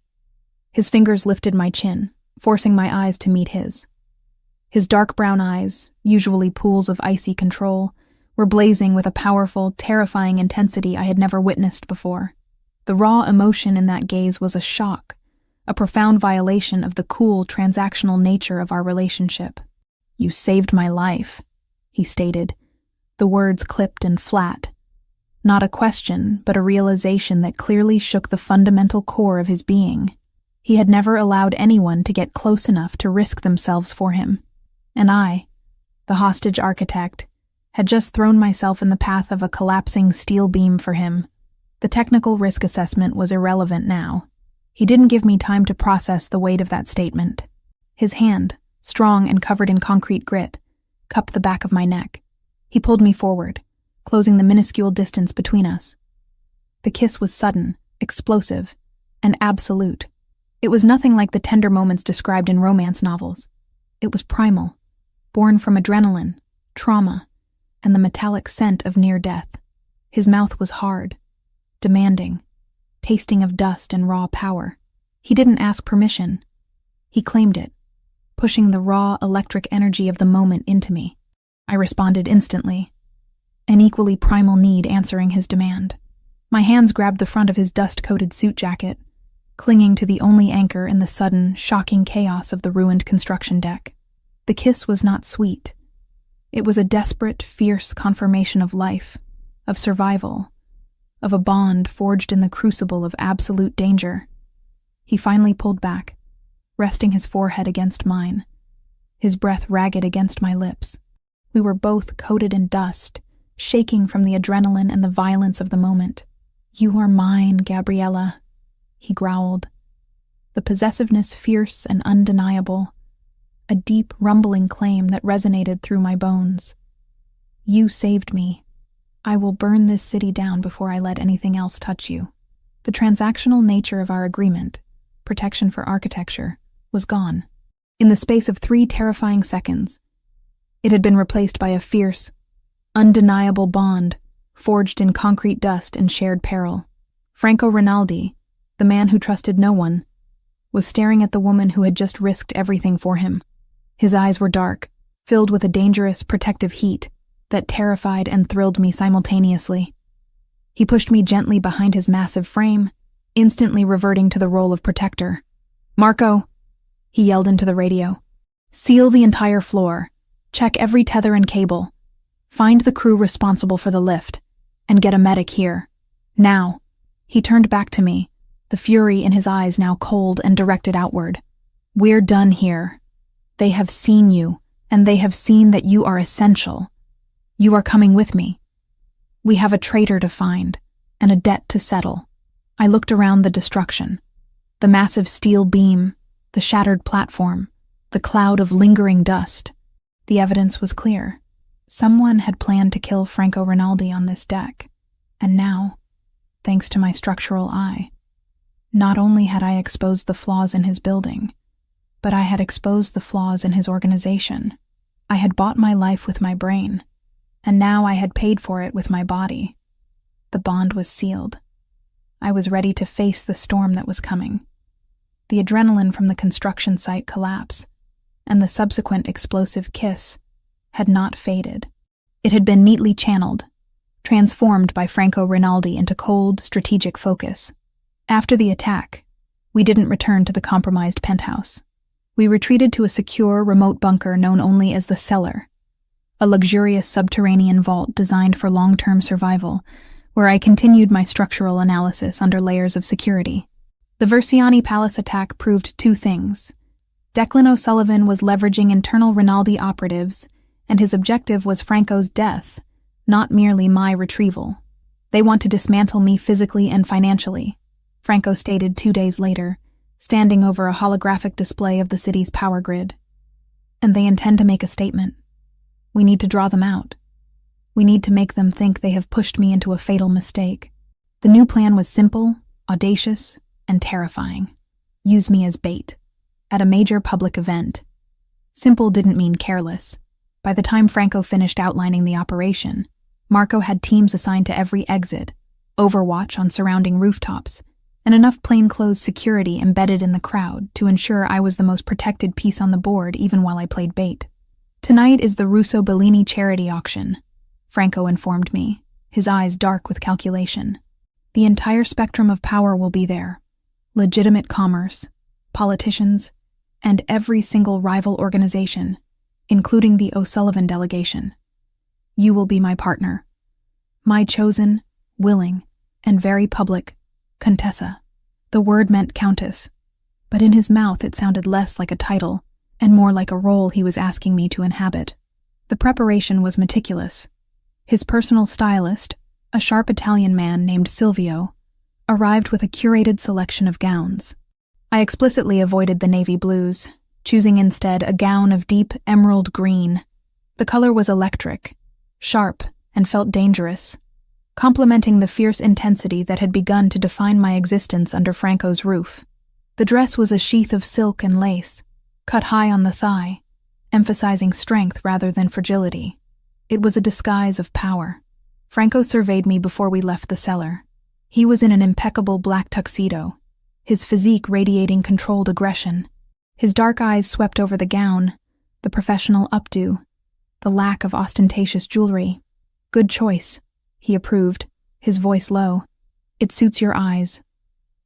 His fingers lifted my chin, forcing my eyes to meet his. His dark brown eyes, usually pools of icy control, were blazing with a powerful, terrifying intensity I had never witnessed before. The raw emotion in that gaze was a shock, a profound violation of the cool, transactional nature of our relationship. "You saved my life," he stated, the words clipped and flat. Not a question, but a realization that clearly shook the fundamental core of his being. He had never allowed anyone to get close enough to risk themselves for him. And I, the hostage architect, had just thrown myself in the path of a collapsing steel beam for him. The technical risk assessment was irrelevant now. He didn't give me time to process the weight of that statement. His hand, strong and covered in concrete grit, cupped the back of my neck. He pulled me forward, closing the minuscule distance between us. The kiss was sudden, explosive, and absolute. It was nothing like the tender moments described in romance novels. It was primal, born from adrenaline, trauma, and the metallic scent of near death. His mouth was hard, demanding, tasting of dust and raw power. He didn't ask permission. He claimed it, pushing the raw electric energy of the moment into me. I responded instantly, an equally primal need answering his demand. My hands grabbed the front of his dust-coated suit jacket, clinging to the only anchor in the sudden, shocking chaos of the ruined construction deck. The kiss was not sweet. It was a desperate, fierce confirmation of life, of survival, of a bond forged in the crucible of absolute danger. He finally pulled back, resting his forehead against mine, his breath ragged against my lips. We were both coated in dust, shaking from the adrenaline and the violence of the moment. "You are mine, Gabriella," he growled, the possessiveness fierce and undeniable, a deep, rumbling claim that resonated through my bones. "You saved me. I will burn this city down before I let anything else touch you." The transactional nature of our agreement, protection for architecture, was gone. In the space of 3 terrifying seconds, it had been replaced by a fierce, undeniable bond forged in concrete dust and shared peril. Franco Rinaldi, the man who trusted no one, was staring at the woman who had just risked everything for him. His eyes were dark, filled with a dangerous, protective heat that terrified and thrilled me simultaneously. He pushed me gently behind his massive frame, instantly reverting to the role of protector. "Marco," he yelled into the radio. "Seal the entire floor. Check every tether and cable. Find the crew responsible for the lift, and get a medic here. Now." He turned back to me, the fury in his eyes now cold and directed outward. "We're done here. They have seen you, and they have seen that you are essential. You are coming with me. We have a traitor to find, and a debt to settle." I looked around the destruction. The massive steel beam, the shattered platform, the cloud of lingering dust. The evidence was clear. Someone had planned to kill Franco Rinaldi on this deck, and now, thanks to my structural eye, not only had I exposed the flaws in his building, but I had exposed the flaws in his organization. I had bought my life with my brain, and now I had paid for it with my body. The bond was sealed. I was ready to face the storm that was coming. The adrenaline from the construction site collapse, and the subsequent explosive kiss, had not faded. It had been neatly channeled, transformed by Franco Rinaldi into cold, strategic focus. After the attack, we didn't return to the compromised penthouse. We retreated to a secure, remote bunker known only as the Cellar, a luxurious subterranean vault designed for long-term survival, where I continued my structural analysis under layers of security. The Versiani Palace attack proved two things. Declan O'Sullivan was leveraging internal Rinaldi operatives, and his objective was Franco's death, not merely my retrieval. "They want to dismantle me physically and financially," Franco stated 2 days later, standing over a holographic display of the city's power grid. "And they intend to make a statement. We need to draw them out. We need to make them think they have pushed me into a fatal mistake." The new plan was simple, audacious, and terrifying. Use me as bait. At a major public event. Simple didn't mean careless. By the time Franco finished outlining the operation, Marco had teams assigned to every exit, overwatch on surrounding rooftops, and enough plainclothes security embedded in the crowd to ensure I was the most protected piece on the board even while I played bait. "Tonight is the Russo Bellini charity auction," Franco informed me, his eyes dark with calculation. "The entire spectrum of power will be there. Legitimate commerce, politicians, and every single rival organization, including the O'Sullivan delegation. You will be my partner. My chosen, willing, and very public Contessa." The word meant countess, but in his mouth it sounded less like a title and more like a role he was asking me to inhabit. The preparation was meticulous. His personal stylist, a sharp Italian man named Silvio, arrived with a curated selection of gowns. I explicitly avoided the navy blues, choosing instead a gown of deep emerald green. The color was electric, sharp, and felt dangerous, complementing the fierce intensity that had begun to define my existence under Franco's roof. The dress was a sheath of silk and lace, cut high on the thigh, emphasizing strength rather than fragility. It was a disguise of power. Franco surveyed me before we left the cellar. He was in an impeccable black tuxedo, his physique radiating controlled aggression. His dark eyes swept over the gown, the professional updo, the lack of ostentatious jewelry. "Good choice," he approved, his voice low. "It suits your eyes.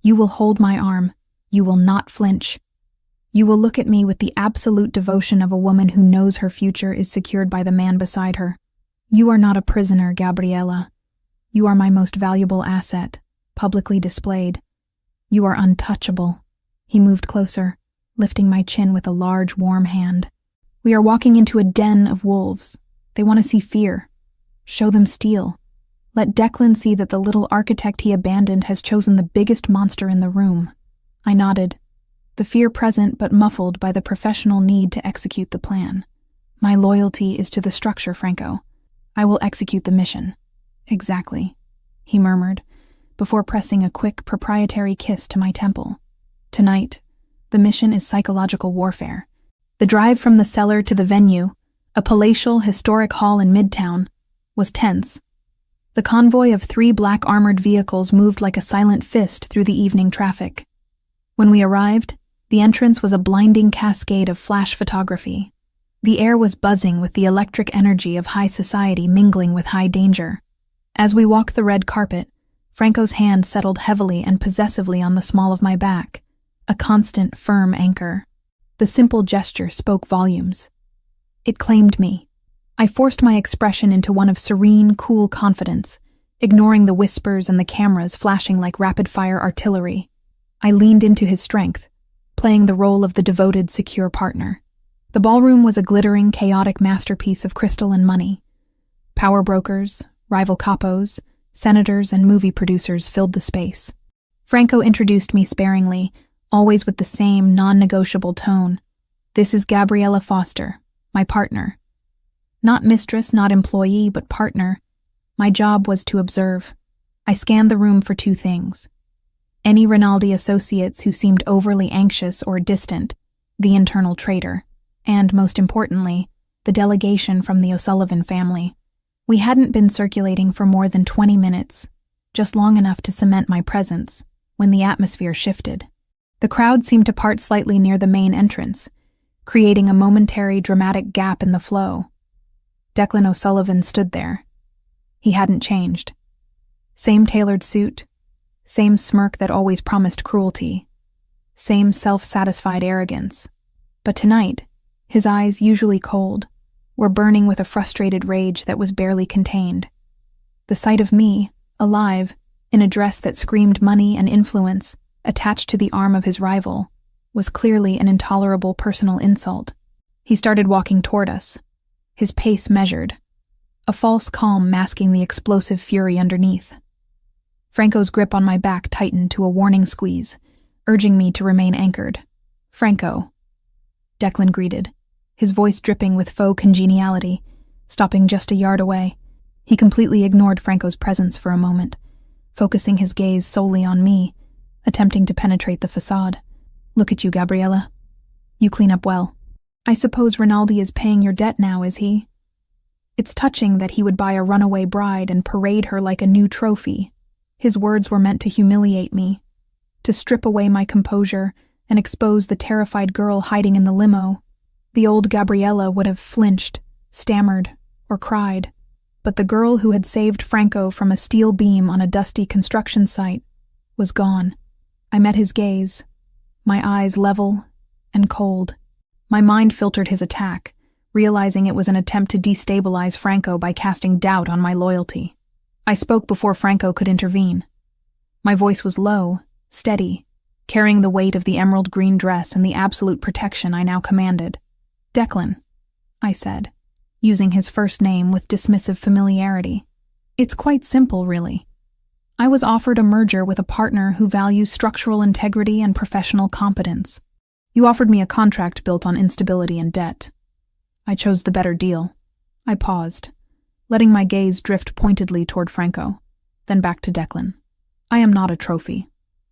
You will hold my arm. You will not flinch. You will look at me with the absolute devotion of a woman who knows her future is secured by the man beside her. You are not a prisoner, Gabriella. You are my most valuable asset, publicly displayed. You are untouchable." He moved closer, lifting my chin with a large, warm hand. "We are walking into a den of wolves. They want to see fear. Show them steel. Let Declan see that the little architect he abandoned has chosen the biggest monster in the room." I nodded, the fear present but muffled by the professional need to execute the plan. "My loyalty is to the structure, Franco. I will execute the mission." "Exactly," he murmured, before pressing a quick, proprietary kiss to my temple. "Tonight, the mission is psychological warfare." The drive from the cellar to the venue, a palatial, historic hall in Midtown, was tense. The convoy of 3 black armored vehicles moved like a silent fist through the evening traffic. When we arrived, the entrance was a blinding cascade of flash photography. The air was buzzing with the electric energy of high society mingling with high danger. As we walked the red carpet, Franco's hand settled heavily and possessively on the small of my back, a constant, firm anchor. The simple gesture spoke volumes. It claimed me. I forced my expression into one of serene, cool confidence, ignoring the whispers and the cameras flashing like rapid-fire artillery. I leaned into his strength, playing the role of the devoted, secure partner. The ballroom was a glittering, chaotic masterpiece of crystal and money. Power brokers, rival capos, senators, and movie producers filled the space. Franco introduced me sparingly, always with the same non-negotiable tone. "This is Gabriella Foster, my partner." Not mistress, not employee, but partner. My job was to observe. I scanned the room for two things: any Rinaldi associates who seemed overly anxious or distant, the internal traitor, and, most importantly, the delegation from the O'Sullivan family. We hadn't been circulating for more than 20 minutes, just long enough to cement my presence, when the atmosphere shifted. The crowd seemed to part slightly near the main entrance, creating a momentary dramatic gap in the flow. Declan O'Sullivan stood there. He hadn't changed. Same tailored suit, same smirk that always promised cruelty, same self-satisfied arrogance. But tonight, his eyes, usually cold, were burning with a frustrated rage that was barely contained. The sight of me, alive, in a dress that screamed money and influence, attached to the arm of his rival, was clearly an intolerable personal insult. He started walking toward us, his pace measured, a false calm masking the explosive fury underneath. Franco's grip on my back tightened to a warning squeeze, urging me to remain anchored. "Franco," Declan greeted, his voice dripping with faux congeniality, stopping just a yard away. He completely ignored Franco's presence for a moment, focusing his gaze solely on me, attempting to penetrate the facade. "Look at you, Gabriella. You clean up well. I suppose Rinaldi is paying your debt now, is he? It's touching that he would buy a runaway bride and parade her like a new trophy." His words were meant to humiliate me, to strip away my composure and expose the terrified girl hiding in the limo. The old Gabriella would have flinched, stammered, or cried, but the girl who had saved Franco from a steel beam on a dusty construction site was gone. I met his gaze, my eyes level and cold. My mind filtered his attack, realizing it was an attempt to destabilize Franco by casting doubt on my loyalty. I spoke before Franco could intervene. My voice was low, steady, carrying the weight of the emerald green dress and the absolute protection I now commanded. "Declan," I said, using his first name with dismissive familiarity. "It's quite simple, really. I was offered a merger with a partner who values structural integrity and professional competence. You offered me a contract built on instability and debt. I chose the better deal." I paused, letting my gaze drift pointedly toward Franco, then back to Declan. "I am not a trophy.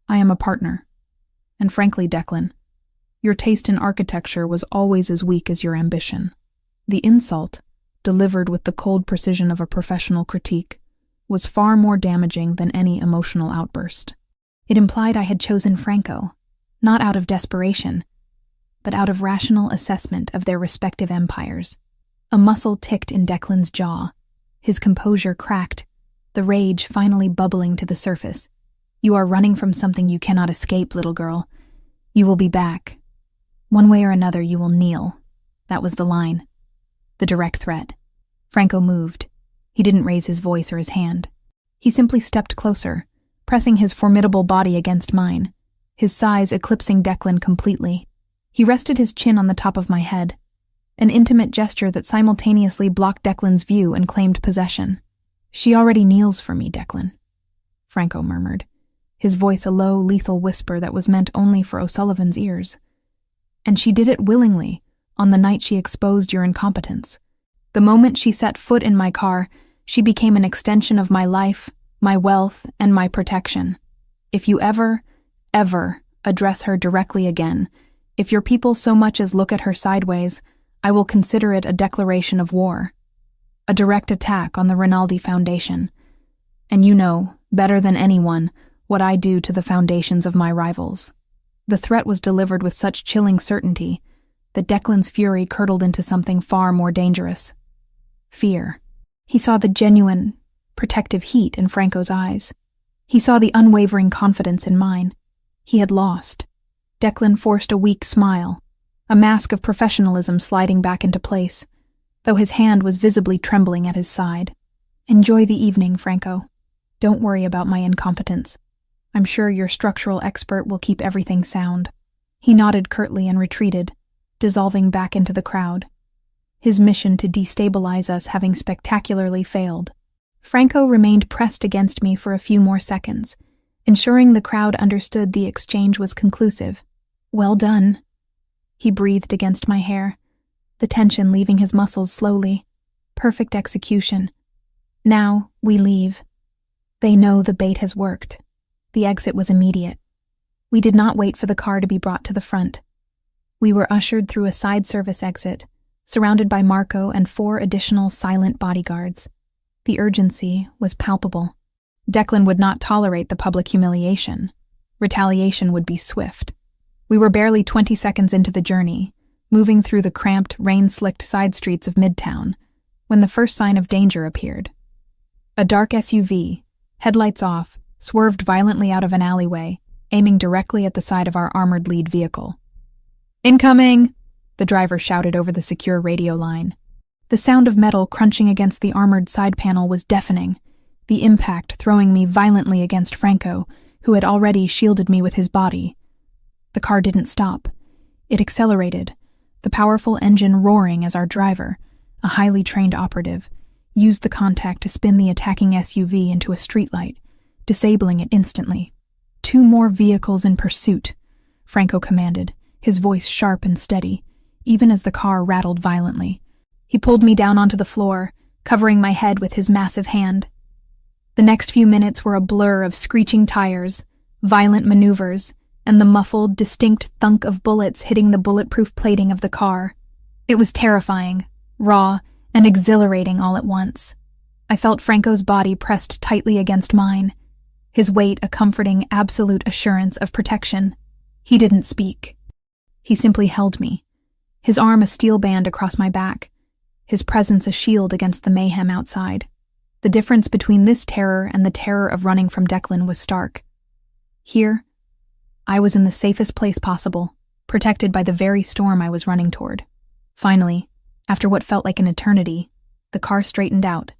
I am a partner. And frankly, Declan, your taste in architecture was always as weak as your ambition." The insult, delivered with the cold precision of a professional critique, was far more damaging than any emotional outburst. It implied I had chosen Franco, not out of desperation, but out of rational assessment of their respective empires. A muscle ticked in Declan's jaw. His composure cracked, the rage finally bubbling to the surface. "You are running from something you cannot escape, little girl. You will be back. One way or another, you will kneel." That was the line. The direct threat. Franco moved. He didn't raise his voice or his hand. He simply stepped closer, pressing his formidable body against mine, his size eclipsing Declan completely. He rested his chin on the top of my head, an intimate gesture that simultaneously blocked Declan's view and claimed possession. "She already kneels for me, Declan," Franco murmured, his voice a low, lethal whisper that was meant only for O'Sullivan's ears. "And she did it willingly, on the night she exposed your incompetence. The moment she set foot in my car, she became an extension of my life, my wealth, and my protection. If you ever address her directly again, if your people so much as look at her sideways, I will consider it a declaration of war, a direct attack on the Rinaldi Foundation. And you know, better than anyone, what I do to the foundations of my rivals." The threat was delivered with such chilling certainty that Declan's fury curdled into something far more dangerous. Fear. He saw the genuine, protective heat in Franco's eyes. He saw the unwavering confidence in mine. He had lost. Declan forced a weak smile, a mask of professionalism sliding back into place, though his hand was visibly trembling at his side. "Enjoy the evening, Franco. Don't worry about my incompetence. I'm sure your structural expert will keep everything sound." He nodded curtly and retreated, dissolving back into the crowd, his mission to destabilize us having spectacularly failed. Franco remained pressed against me for a few more seconds, ensuring the crowd understood the exchange was conclusive. "Well done." He breathed against my hair, the tension leaving his muscles slowly. "Perfect execution. Now, we leave. They know the bait has worked." The exit was immediate. We did not wait for the car to be brought to the front. We were ushered through a side service exit, surrounded by Marco and 4 additional silent bodyguards. The urgency was palpable. Declan would not tolerate the public humiliation. Retaliation would be swift. We were barely 20 seconds into the journey, moving through the cramped, rain-slicked side streets of Midtown, when the first sign of danger appeared. A dark SUV, headlights off, swerved violently out of an alleyway, aiming directly at the side of our armored lead vehicle. "Incoming!" the driver shouted over the secure radio line. The sound of metal crunching against the armored side panel was deafening, the impact throwing me violently against Franco, who had already shielded me with his body. The car didn't stop. It accelerated, the powerful engine roaring as our driver, a highly trained operative, used the contact to spin the attacking SUV into a streetlight, disabling it instantly. "2 more vehicles in pursuit," Franco commanded, his voice sharp and steady, even as the car rattled violently. He pulled me down onto the floor, covering my head with his massive hand. The next few minutes were a blur of screeching tires, violent maneuvers, and the muffled, distinct thunk of bullets hitting the bulletproof plating of the car. It was terrifying, raw, and exhilarating all at once. I felt Franco's body pressed tightly against mine, his weight a comforting, absolute assurance of protection. He didn't speak. He simply held me, his arm a steel band across my back, his presence a shield against the mayhem outside. The difference between this terror and the terror of running from Declan was stark. Here, I was in the safest place possible, protected by the very storm I was running toward. Finally, after what felt like an eternity, the car straightened out,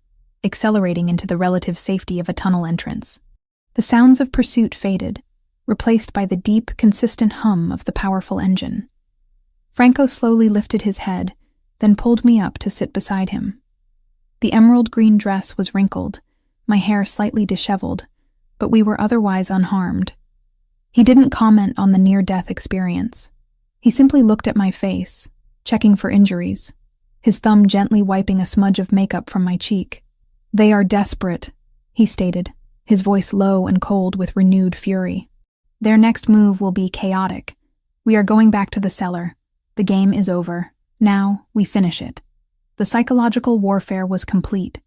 accelerating into the relative safety of a tunnel entrance. The sounds of pursuit faded, replaced by the deep, consistent hum of the powerful engine. Franco slowly lifted his head, then pulled me up to sit beside him. The emerald green dress was wrinkled, my hair slightly disheveled, but we were otherwise unharmed. He didn't comment on the near-death experience. He simply looked at my face, checking for injuries, his thumb gently wiping a smudge of makeup from my cheek. "They are desperate," he stated, his voice low and cold with renewed fury. "Their next move will be chaotic. We are going back to the cellar. The game is over. Now, we finish it." The psychological warfare was complete.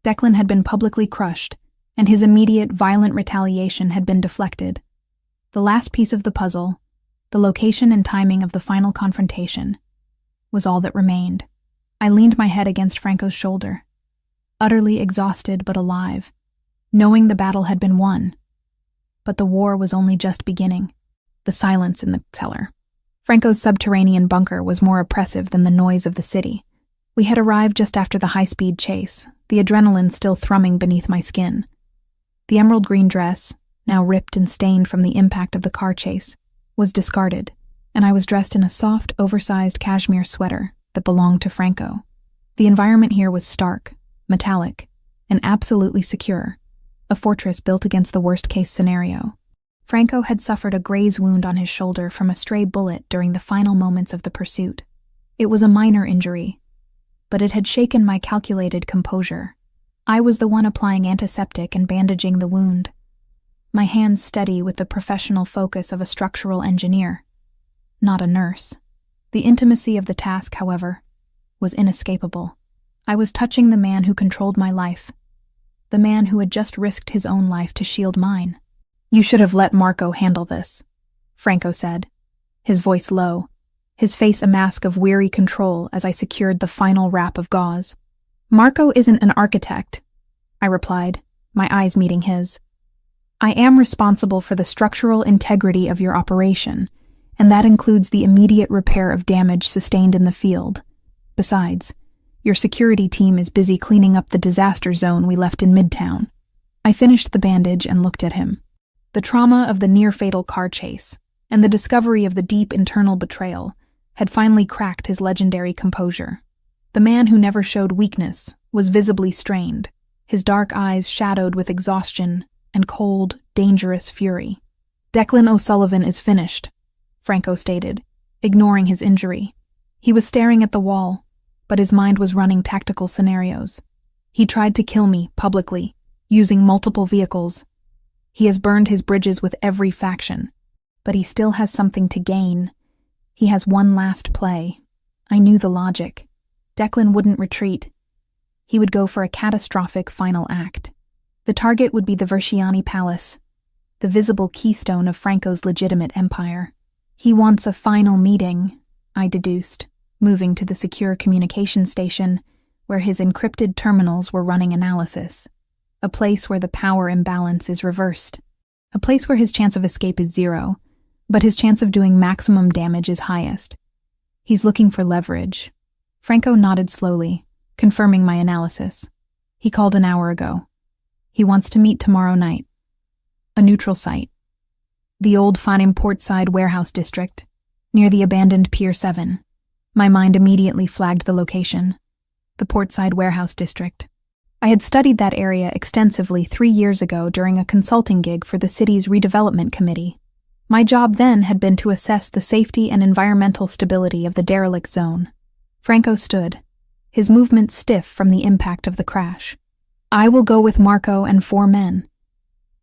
Declan had been publicly crushed, and his immediate, violent retaliation had been deflected. The last piece of the puzzle, the location and timing of the final confrontation, was all that remained. I leaned my head against Franco's shoulder, utterly exhausted but alive, knowing the battle had been won. But the war was only just beginning. The silence in the cellar. Franco's subterranean bunker was more oppressive than the noise of the city. We had arrived just after the high-speed chase, the adrenaline still thrumming beneath my skin. The emerald green dress, now ripped and stained from the impact of the car chase, was discarded, and I was dressed in a soft, oversized cashmere sweater that belonged to Franco. The environment here was stark, metallic, and absolutely secure, a fortress built against the worst-case scenario. Franco had suffered a graze wound on his shoulder from a stray bullet during the final moments of the pursuit. It was a minor injury, but it had shaken my calculated composure. I was the one applying antiseptic and bandaging the wound, my hands steady with the professional focus of a structural engineer, not a nurse. The intimacy of the task, however, was inescapable. I was touching the man who controlled my life, the man who had just risked his own life to shield mine. "You should have let Marco handle this," Franco said, his voice low, his face a mask of weary control as I secured the final wrap of gauze. "Marco isn't an architect," I replied, my eyes meeting his. I am responsible for the structural integrity of your operation, and that includes the immediate repair of damage sustained in the field. Besides, your security team is busy cleaning up the disaster zone we left in Midtown. I finished the bandage and looked at him. The trauma of the near-fatal car chase and the discovery of the deep internal betrayal had finally cracked his legendary composure. The man who never showed weakness was visibly strained, his dark eyes shadowed with exhaustion and cold, dangerous fury. "Declan O'Sullivan is finished," Franco stated, ignoring his injury. He was staring at the wall, but his mind was running tactical scenarios. He tried to kill me publicly, using multiple vehicles. He has burned his bridges with every faction, but he still has something to gain. He has one last play. I knew the logic. Declan wouldn't retreat. He would go for a catastrophic final act. The target would be the Versiani Palace, the visible keystone of Franco's legitimate empire. He wants a final meeting, I deduced, moving to the secure communication station where his encrypted terminals were running analysis. A place where the power imbalance is reversed. A place where his chance of escape is 0, but his chance of doing maximum damage is highest. He's looking for leverage. Franco nodded slowly, confirming my analysis. He called an hour ago. He wants to meet tomorrow night. A neutral site. The old Fanim Portside warehouse district, near the abandoned Pier 7. My mind immediately flagged the location. The Portside warehouse district. I had studied that area extensively 3 years ago during a consulting gig for the city's redevelopment committee. My job then had been to assess the safety and environmental stability of the derelict zone. Franco stood, his movements stiff from the impact of the crash. I will go with Marco and 4 men.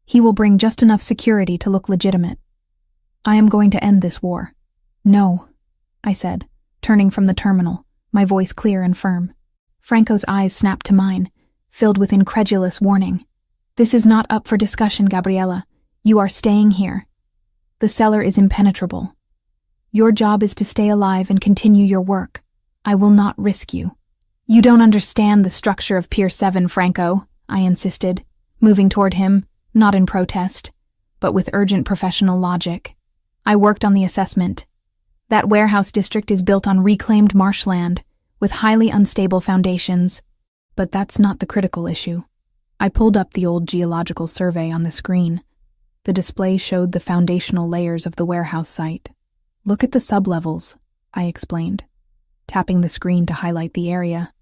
He will bring just enough security to look legitimate. I am going to end this war. No, I said, turning from the terminal, my voice clear and firm. Franco's eyes snapped to mine, filled with incredulous warning. This is not up for discussion, Gabriella. You are staying here. The cellar is impenetrable. Your job is to stay alive and continue your work. I will not risk you. You don't understand the structure of Pier 7, Franco, I insisted, moving toward him, not in protest, but with urgent professional logic. I worked on the assessment. That warehouse district is built on reclaimed marshland, with highly unstable foundations. But that's not the critical issue. I pulled up the old geological survey on the screen. The display showed the foundational layers of the warehouse site. Look at the sublevels, I explained, tapping the screen to highlight the area.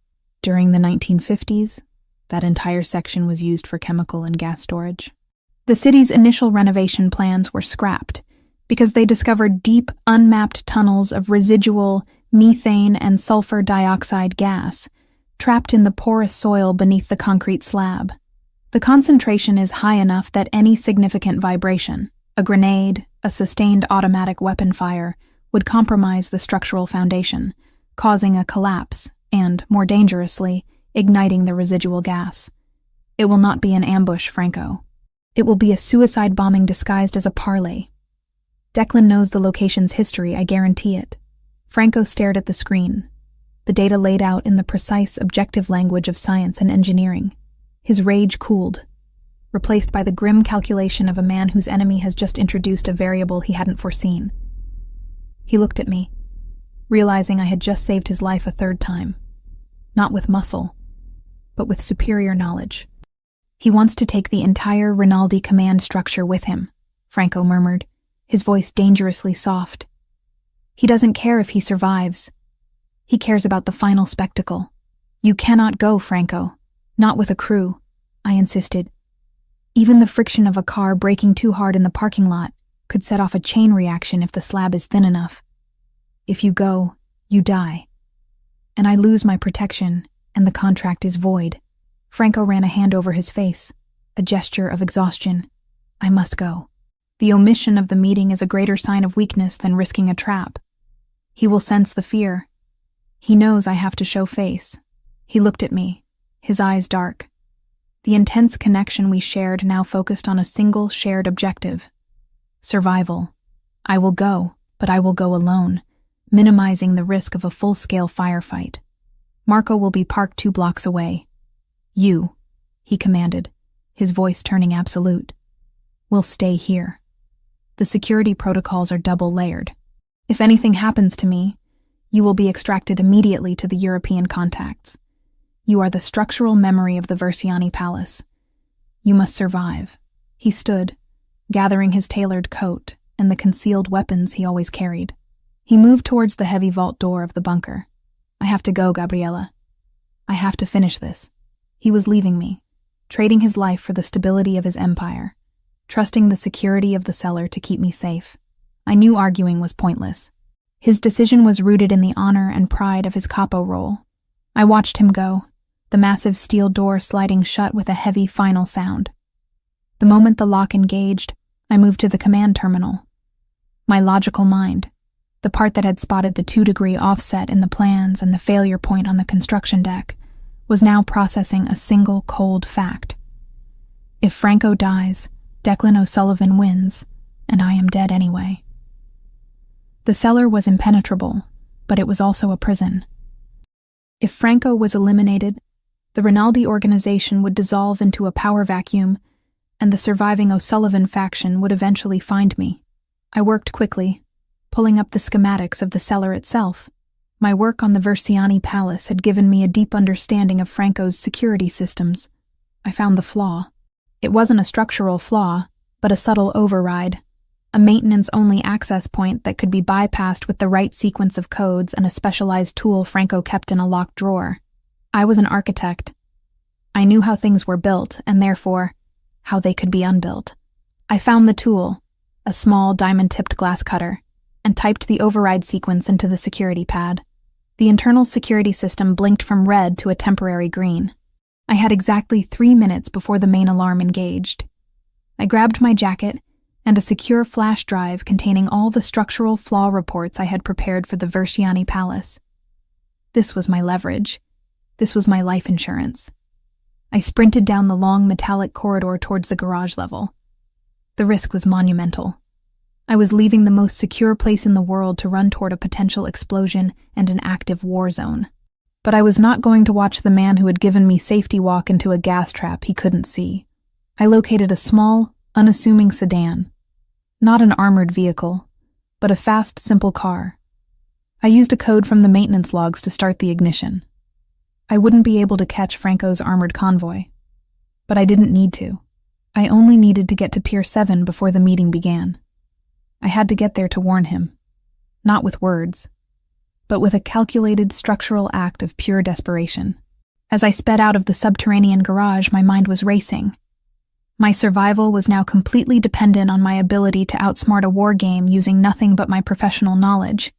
During the 1950s, that entire section was used for chemical and gas storage. The city's initial renovation plans were scrapped because they discovered deep, unmapped tunnels of residual methane and sulfur dioxide gas trapped in the porous soil beneath the concrete slab. The concentration is high enough that any significant vibration, a grenade, a sustained automatic weapon fire, would compromise the structural foundation, causing a collapse and, more dangerously, igniting the residual gas. It will not be an ambush, Franco. It will be a suicide bombing disguised as a parley. Declan knows the location's history, I guarantee it. Franco stared at the screen, the data laid out in the precise, objective language of science and engineering. His rage cooled, replaced by the grim calculation of a man whose enemy has just introduced a variable he hadn't foreseen. He looked at me, realizing I had just saved his life a 3rd time. Not with muscle, but with superior knowledge. He wants to take the entire Rinaldi command structure with him, Franco murmured, his voice dangerously soft. He doesn't care if he survives. He cares about the final spectacle. You cannot go, Franco. Not with a crew, I insisted. Even the friction of a car braking too hard in the parking lot could set off a chain reaction if the slab is thin enough. If you go, you die. And I lose my protection, and the contract is void. Franco ran a hand over his face, a gesture of exhaustion. I must go. The omission of the meeting is a greater sign of weakness than risking a trap. He will sense the fear. He knows I have to show face. He looked at me, his eyes dark. The intense connection we shared now focused on a single shared objective: survival. I will go, but I will go alone, minimizing the risk of a full-scale firefight. Marco will be parked 2 blocks away. You, he commanded, his voice turning absolute. We'll stay here. The security protocols are double-layered. If anything happens to me, you will be extracted immediately to the European contacts. You are the structural memory of the Versiani Palace. You must survive." He stood, gathering his tailored coat and the concealed weapons he always carried. He moved towards the heavy vault door of the bunker. "I have to go, Gabriella. I have to finish this." He was leaving me, trading his life for the stability of his empire, trusting the security of the cellar to keep me safe. I knew arguing was pointless. His decision was rooted in the honor and pride of his capo role. I watched him go, the massive steel door sliding shut with a heavy final sound. The moment the lock engaged, I moved to the command terminal. My logical mind, the part that had spotted the 2-degree offset in the plans and the failure point on the construction deck, was now processing a single cold fact. If Franco dies, Declan O'Sullivan wins, and I am dead anyway. The cellar was impenetrable, but it was also a prison. If Franco was eliminated, the Rinaldi organization would dissolve into a power vacuum, and the surviving O'Sullivan faction would eventually find me. I worked quickly, pulling up the schematics of the cellar itself. My work on the Versiani Palace had given me a deep understanding of Franco's security systems. I found the flaw. It wasn't a structural flaw, but a subtle override, a maintenance-only access point that could be bypassed with the right sequence of codes and a specialized tool Franco kept in a locked drawer. I was an architect. I knew how things were built, and therefore, how they could be unbuilt. I found the tool, a small diamond-tipped glass cutter, and typed the override sequence into the security pad. The internal security system blinked from red to a temporary green. I had exactly 3 minutes before the main alarm engaged. I grabbed my jacket and a secure flash drive containing all the structural flaw reports I had prepared for the Versiani Palace. This was my leverage. This was my life insurance. I sprinted down the long metallic corridor towards the garage level. The risk was monumental. I was leaving the most secure place in the world to run toward a potential explosion and an active war zone. But I was not going to watch the man who had given me safety walk into a gas trap he couldn't see. I located a small, unassuming sedan. Not an armored vehicle, but a fast, simple car. I used a code from the maintenance logs to start the ignition. I wouldn't be able to catch Franco's armored convoy, but I didn't need to. I only needed to get to Pier 7 before the meeting began. I had to get there to warn him, not with words, but with a calculated structural act of pure desperation. As I sped out of the subterranean garage, my mind was racing. My survival was now completely dependent on my ability to outsmart a war game using nothing but my professional knowledge.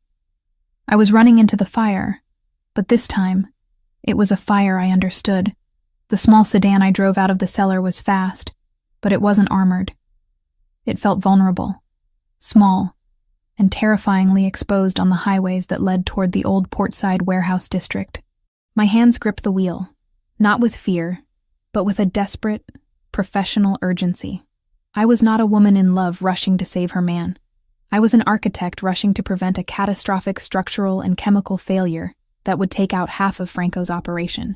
I was running into the fire, but this time, it was a fire I understood. The small sedan I drove out of the cellar was fast, but it wasn't armored. It felt vulnerable, small, and terrifyingly exposed on the highways that led toward the old Portside warehouse district. My hands gripped the wheel, not with fear, but with a desperate, professional urgency. I was not a woman in love rushing to save her man. I was an architect rushing to prevent a catastrophic structural and chemical failure that would take out half of Franco's operation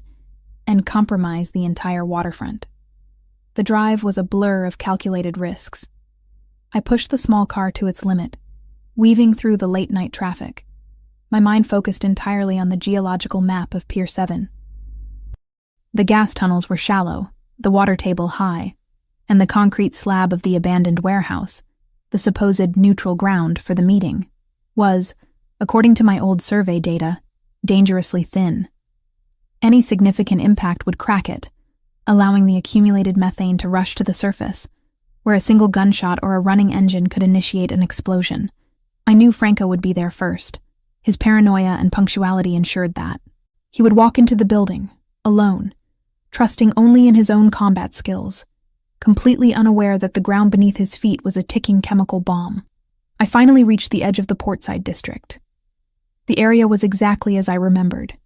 and compromise the entire waterfront. The drive was a blur of calculated risks. I pushed the small car to its limit, weaving through the late-night traffic. My mind focused entirely on the geological map of Pier 7. The gas tunnels were shallow, the water table high, and the concrete slab of the abandoned warehouse, the supposed neutral ground for the meeting, was, according to my old survey data, dangerously thin. Any significant impact would crack it, allowing the accumulated methane to rush to the surface, where a single gunshot or a running engine could initiate an explosion. I knew Franco would be there first. His paranoia and punctuality ensured that. He would walk into the building, alone, trusting only in his own combat skills, completely unaware that the ground beneath his feet was a ticking chemical bomb. I finally reached the edge of the Portside district. The area was exactly as I remembered.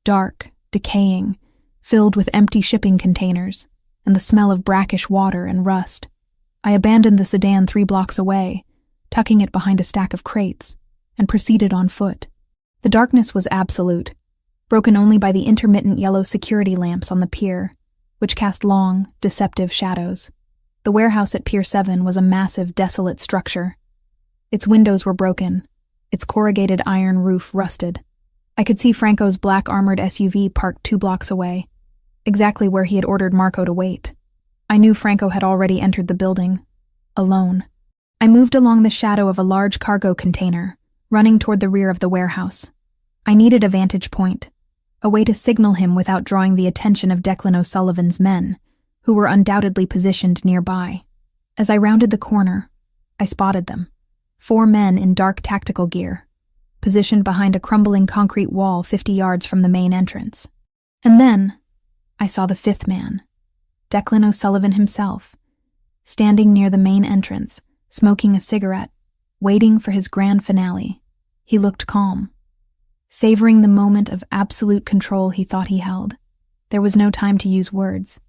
Dark, decaying, filled with empty shipping containers, and the smell of brackish water and rust. I abandoned the sedan 3 blocks away, tucking it behind a stack of crates, and proceeded on foot. The darkness was absolute, broken only by the intermittent yellow security lamps on the pier, which cast long, deceptive shadows. The warehouse at Pier 7 was a massive, desolate structure. Its windows were broken, its corrugated iron roof rusted. I could see Franco's black armored SUV parked 2 blocks away, exactly where he had ordered Marco to wait. I knew Franco had already entered the building, alone. I moved along the shadow of a large cargo container, running toward the rear of the warehouse. I needed a vantage point, a way to signal him without drawing the attention of Declan O'Sullivan's men, who were undoubtedly positioned nearby. As I rounded the corner, I spotted them. 4 men in dark tactical gear, positioned behind a crumbling concrete wall 50 yards from the main entrance. And then, I saw the 5th man, Declan O'Sullivan himself, standing near the main entrance, smoking a cigarette, waiting for his grand finale. He looked calm, savoring the moment of absolute control he thought he held. There was no time to use words.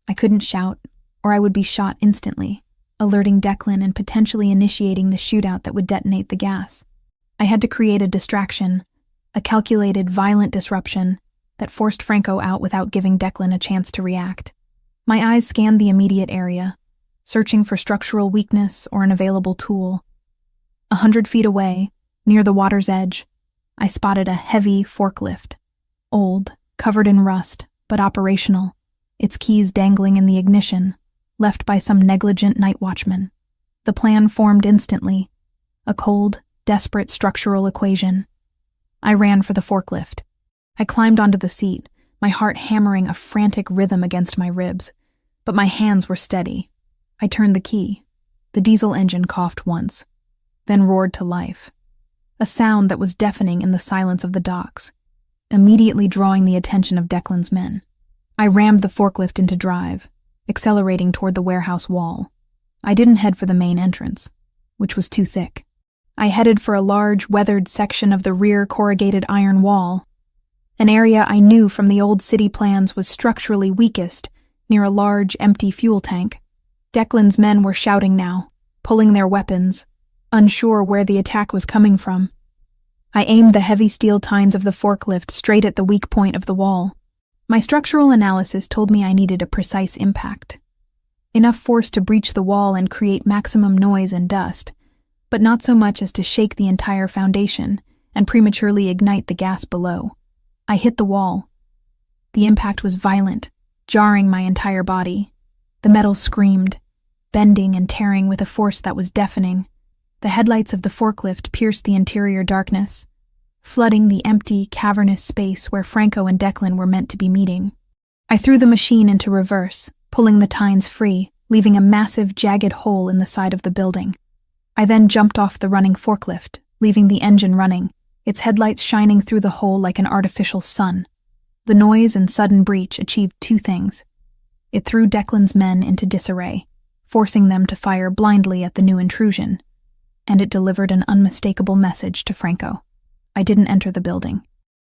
I couldn't shout, or I would be shot instantly, alerting Declan and potentially initiating the shootout that would detonate the gas. I had to create a distraction, a calculated, violent disruption that forced Franco out without giving Declan a chance to react. My eyes scanned the immediate area, searching for structural weakness or an available tool. 100 feet away, near the water's edge, I spotted a heavy forklift, old, covered in rust, but operational, its keys dangling in the ignition, left by some negligent night watchman. The plan formed instantly, a cold, desperate structural equation. I ran for the forklift. I climbed onto the seat, my heart hammering a frantic rhythm against my ribs, but my hands were steady. I turned the key. The diesel engine coughed once, then roared to life, a sound that was deafening in the silence of the docks, immediately drawing the attention of Declan's men. I rammed the forklift into drive, accelerating toward the warehouse wall. I didn't head for the main entrance, which was too thick. I headed for a large, weathered section of the rear corrugated iron wall, an area I knew from the old city plans was structurally weakest, near a large, empty fuel tank. Declan's men were shouting now, pulling their weapons, unsure where the attack was coming from. I aimed the heavy steel tines of the forklift straight at the weak point of the wall. My structural analysis told me I needed a precise impact. Enough force to breach the wall and create maximum noise and dust, but not so much as to shake the entire foundation and prematurely ignite the gas below. I hit the wall. The impact was violent, jarring my entire body. The metal screamed, bending and tearing with a force that was deafening. The headlights of the forklift pierced the interior darkness, flooding the empty, cavernous space where Franco and Declan were meant to be meeting. I threw the machine into reverse, pulling the tines free, leaving a massive, jagged hole in the side of the building. I then jumped off the running forklift, leaving the engine running, its headlights shining through the hole like an artificial sun. The noise and sudden breach achieved 2 things. It threw Declan's men into disarray, forcing them to fire blindly at the new intrusion, and it delivered an unmistakable message to Franco. I didn't enter the building.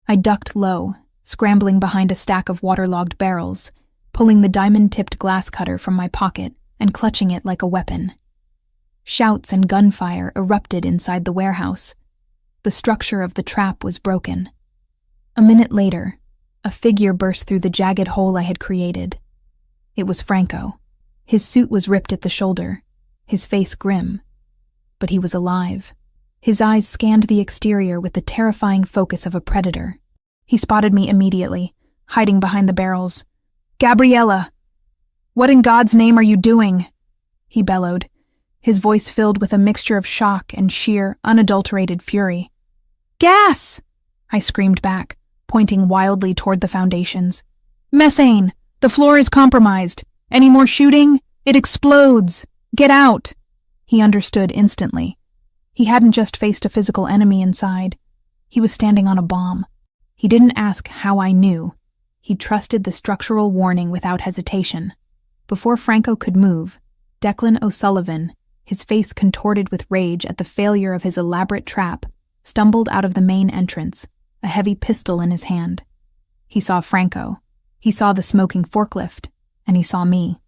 I ducked low, scrambling behind a stack of waterlogged barrels, pulling the diamond-tipped glass cutter from my pocket and clutching it like a weapon. Shouts and gunfire erupted inside the warehouse. The structure of the trap was broken. A minute later, a figure burst through the jagged hole I had created. It was Franco. His suit was ripped at the shoulder, his face grim. But he was alive. His eyes scanned the exterior with the terrifying focus of a predator. He spotted me immediately, hiding behind the barrels. "Gabriella! What in God's name are you doing?" he bellowed, his voice filled with a mixture of shock and sheer, unadulterated fury. "Gas!" I screamed back, pointing wildly toward the foundations. "Methane! The floor is compromised. Any more shooting? It explodes! Get out!" He understood instantly. He hadn't just faced a physical enemy inside. He was standing on a bomb. He didn't ask how I knew. He trusted the structural warning without hesitation. Before Franco could move, Declan O'Sullivan, his face contorted with rage at the failure of his elaborate trap, stumbled out of the main entrance, a heavy pistol in his hand. He saw Franco. He saw the smoking forklift, and he saw me.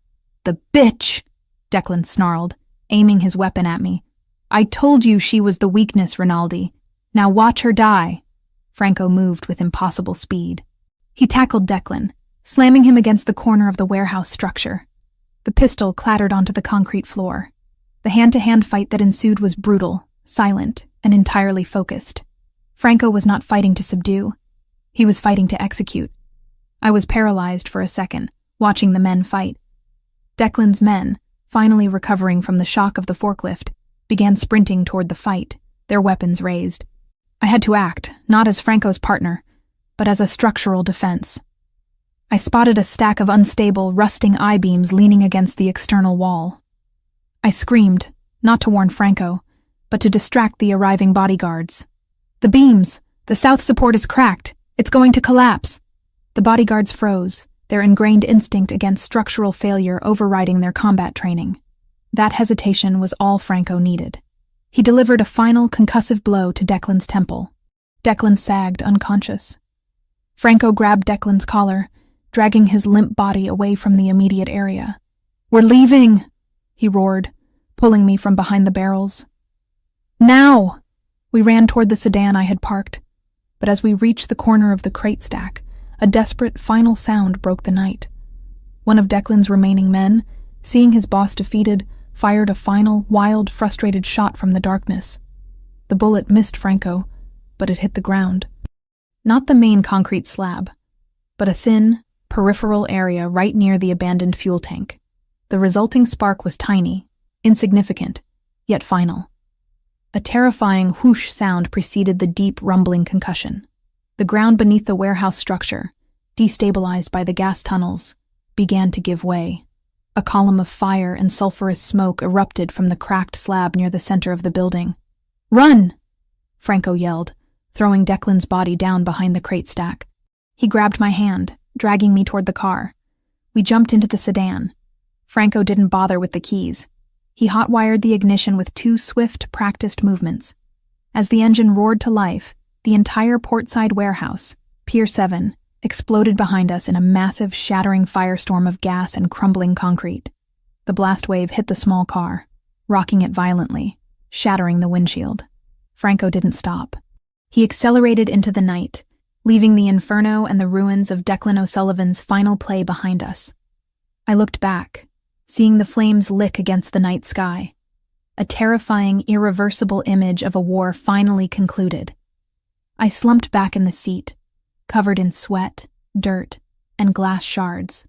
"The bitch!" Declan snarled, aiming his weapon at me. "I told you she was the weakness, Rinaldi. Now watch her die." Franco moved with impossible speed. He tackled Declan, slamming him against the corner of the warehouse structure. The pistol clattered onto the concrete floor. The hand-to-hand fight that ensued was brutal, silent, and entirely focused. Franco was not fighting to subdue. He was fighting to execute. I was paralyzed for a second, watching the men fight. Declan's men, finally recovering from the shock of the forklift, began sprinting toward the fight, their weapons raised. I had to act, not as Franco's partner, but as a structural defense. I spotted a stack of unstable, rusting I-beams leaning against the external wall. I screamed, not to warn Franco, but to distract the arriving bodyguards. "The beams! The south support is cracked! It's going to collapse!" The bodyguards froze, their ingrained instinct against structural failure overriding their combat training. That hesitation was all Franco needed. He delivered a final concussive blow to Declan's temple. Declan sagged, unconscious. Franco grabbed Declan's collar, dragging his limp body away from the immediate area. "We're leaving!" he roared, pulling me from behind the barrels. "Now!" We ran toward the sedan I had parked, but as we reached the corner of the crate stack, a desperate final sound broke the night. One of Declan's remaining men, seeing his boss defeated, fired a final, wild, frustrated shot from the darkness. The bullet missed Franco, but it hit the ground. Not the main concrete slab, but a thin, peripheral area right near the abandoned fuel tank. The resulting spark was tiny, insignificant, yet final. A terrifying whoosh sound preceded the deep, rumbling concussion. The ground beneath the warehouse structure, destabilized by the gas tunnels, began to give way. A column of fire and sulfurous smoke erupted from the cracked slab near the center of the building. "Run!" Franco yelled, throwing Declan's body down behind the crate stack. He grabbed my hand, dragging me toward the car. We jumped into the sedan. Franco didn't bother with the keys. He hot-wired the ignition with 2 swift, practiced movements. As the engine roared to life, the entire portside warehouse, Pier 7, exploded behind us in a massive, shattering firestorm of gas and crumbling concrete. The blast wave hit the small car, rocking it violently, shattering the windshield. Franco didn't stop. He accelerated into the night, leaving the inferno and the ruins of Declan O'Sullivan's final play behind us. I looked back, seeing the flames lick against the night sky, a terrifying, irreversible image of a war finally concluded. I slumped back in the seat, covered in sweat, dirt, and glass shards.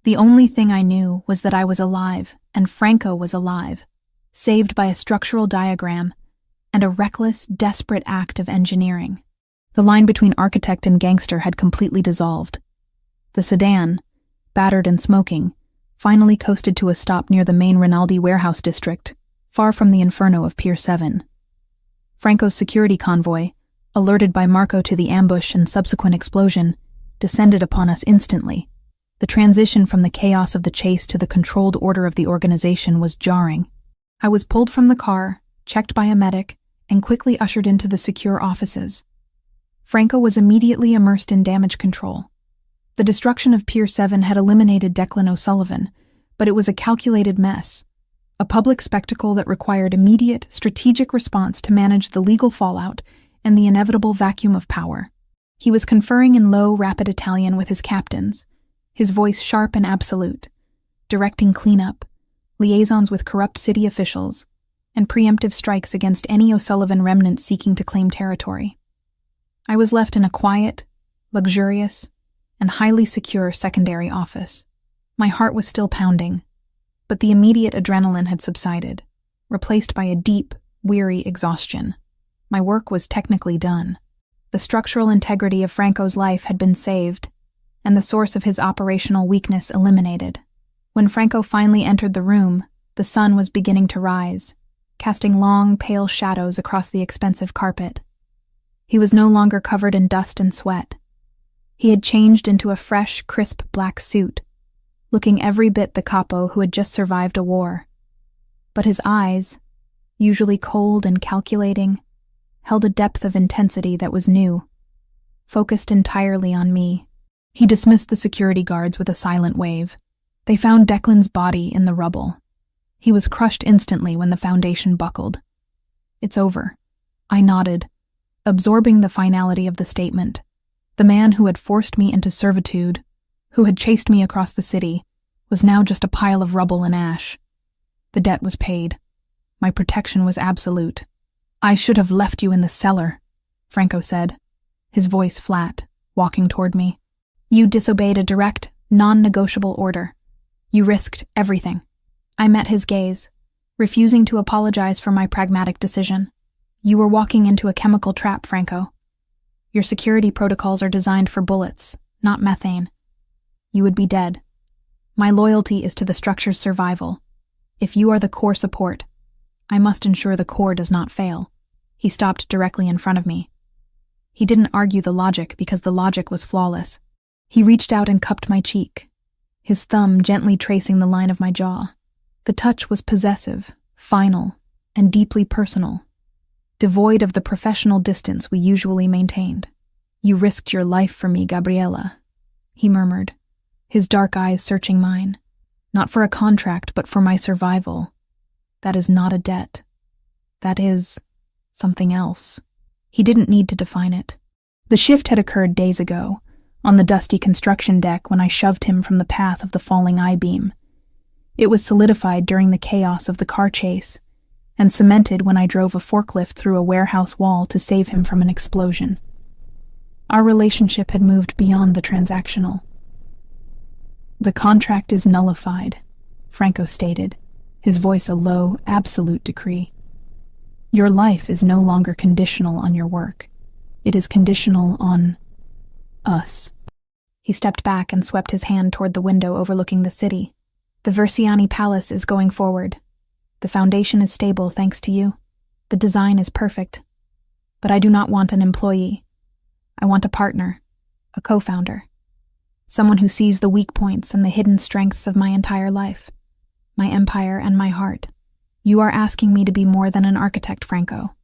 The only thing I knew was that I was alive, and Franco was alive, saved by a structural diagram and a reckless, desperate act of engineering. The line between architect and gangster had completely dissolved. The sedan, battered and smoking, finally coasted to a stop near the main Rinaldi warehouse district, far from the inferno of Pier 7. Franco's security convoy, alerted by Marco to the ambush and subsequent explosion, descended upon us instantly. The transition from the chaos of the chase to the controlled order of the organization was jarring. I was pulled from the car, checked by a medic, and quickly ushered into the secure offices. Franco was immediately immersed in damage control. The destruction of Pier 7 had eliminated Declan O'Sullivan, but it was a calculated mess, a public spectacle that required immediate, strategic response to manage the legal fallout and the inevitable vacuum of power. He was conferring in low, rapid Italian with his captains, his voice sharp and absolute, directing cleanup, liaisons with corrupt city officials, and preemptive strikes against any O'Sullivan remnants seeking to claim territory. I was left in a quiet, luxurious, and highly secure secondary office. My heart was still pounding, but the immediate adrenaline had subsided, replaced by a deep, weary exhaustion. My work was technically done. The structural integrity of Franco's life had been saved, and the source of his operational weakness eliminated. When Franco finally entered the room, the sun was beginning to rise, casting long, pale shadows across the expensive carpet. He was no longer covered in dust and sweat. He had changed into a fresh, crisp black suit, looking every bit the capo who had just survived a war. But his eyes, usually cold and calculating, held a depth of intensity that was new, focused entirely on me. He dismissed the security guards with a silent wave. They found Declan's body in the rubble. He was crushed instantly when the foundation buckled. "It's over." I nodded, absorbing the finality of the statement. The man who had forced me into servitude, who had chased me across the city, was now just a pile of rubble and ash. The debt was paid. My protection was absolute. "I should have left you in the cellar," Franco said, his voice flat, walking toward me. "You disobeyed a direct, non-negotiable order. You risked everything." I met his gaze, refusing to apologize for my pragmatic decision. "You were walking into a chemical trap, Franco. Your security protocols are designed for bullets, not methane. You would be dead. My loyalty is to the structure's survival. If you are the core support, I must ensure the core does not fail." He stopped directly in front of me. He didn't argue the logic because the logic was flawless. He reached out and cupped my cheek, his thumb gently tracing the line of my jaw. The touch was possessive, final, and deeply personal, devoid of the professional distance we usually maintained. "You risked your life for me, Gabriela," he murmured, his dark eyes searching mine. "Not for a contract, but for my survival. That is not a debt. That is something else." He didn't need to define it. The shift had occurred days ago, on the dusty construction deck when I shoved him from the path of the falling I-beam. It was solidified during the chaos of the car chase, and cemented when I drove a forklift through a warehouse wall to save him from an explosion. Our relationship had moved beyond the transactional. "The contract is nullified," Franco stated, his voice a low, absolute decree. "Your life is no longer conditional on your work. It is conditional on us." He stepped back and swept his hand toward the window overlooking the city. "The Versiani Palace is going forward. The foundation is stable thanks to you. The design is perfect. But I do not want an employee. I want a partner, a co-founder. Someone who sees the weak points and the hidden strengths of my entire life, my empire and my heart." "You are asking me to be more than an architect, Franco,"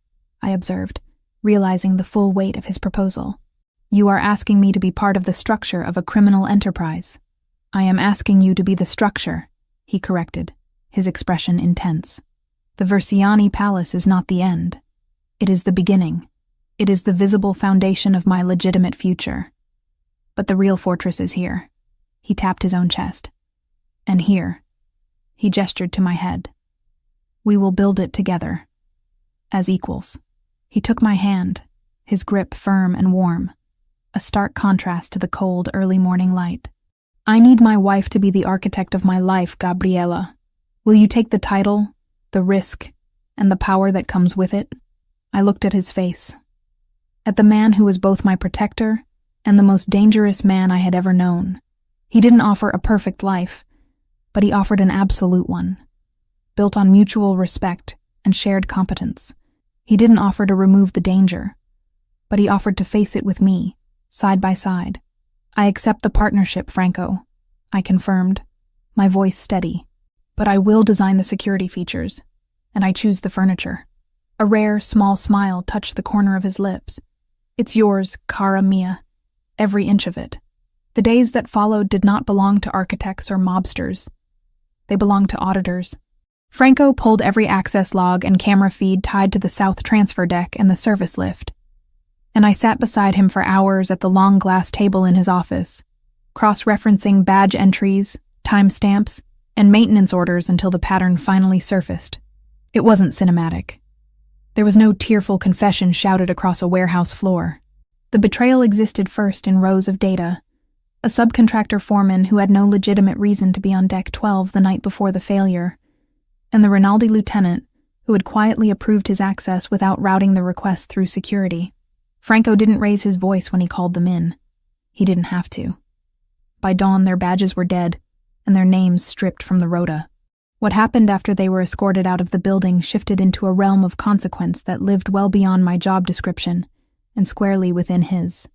I observed, realizing the full weight of his proposal. "You are asking me to be part of the structure of a criminal enterprise." "I am asking you to be the structure," he corrected, his expression intense. "The Versiani Palace is not the end. It is the beginning. It is the visible foundation of my legitimate future. But the real fortress is here." He tapped his own chest. "And here." He gestured to my head. "We will build it together, as equals." He took my hand, his grip firm and warm, a stark contrast to the cold, early morning light. "I need my wife to be the architect of my life, Gabriela. Will you take the title, the risk, and the power that comes with it?" I looked at his face, at the man who was both my protector and the most dangerous man I had ever known. He didn't offer a perfect life, but he offered an absolute one, built on mutual respect and shared competence. He didn't offer to remove the danger, but he offered to face it with me, side by side. "I accept the partnership, Franco," I confirmed, my voice steady. "But I will design the security features, and I choose the furniture." A rare, small smile touched the corner of his lips. "It's yours, cara mia, every inch of it." The days that followed did not belong to architects or mobsters. They belonged to auditors. Franco pulled every access log and camera feed tied to the south transfer deck and the service lift, and I sat beside him for hours at the long glass table in his office, cross-referencing badge entries, timestamps, and maintenance orders until the pattern finally surfaced. It wasn't cinematic. There was no tearful confession shouted across a warehouse floor. The betrayal existed first in rows of data. A subcontractor foreman who had no legitimate reason to be on Deck 12 the night before the failure, and the Rinaldi lieutenant who had quietly approved his access without routing the request through security. Franco didn't raise his voice when he called them in. He didn't have to. By dawn, their badges were dead, and their names stripped from the rota. What happened after they were escorted out of the building shifted into a realm of consequence that lived well beyond my job description and squarely within his.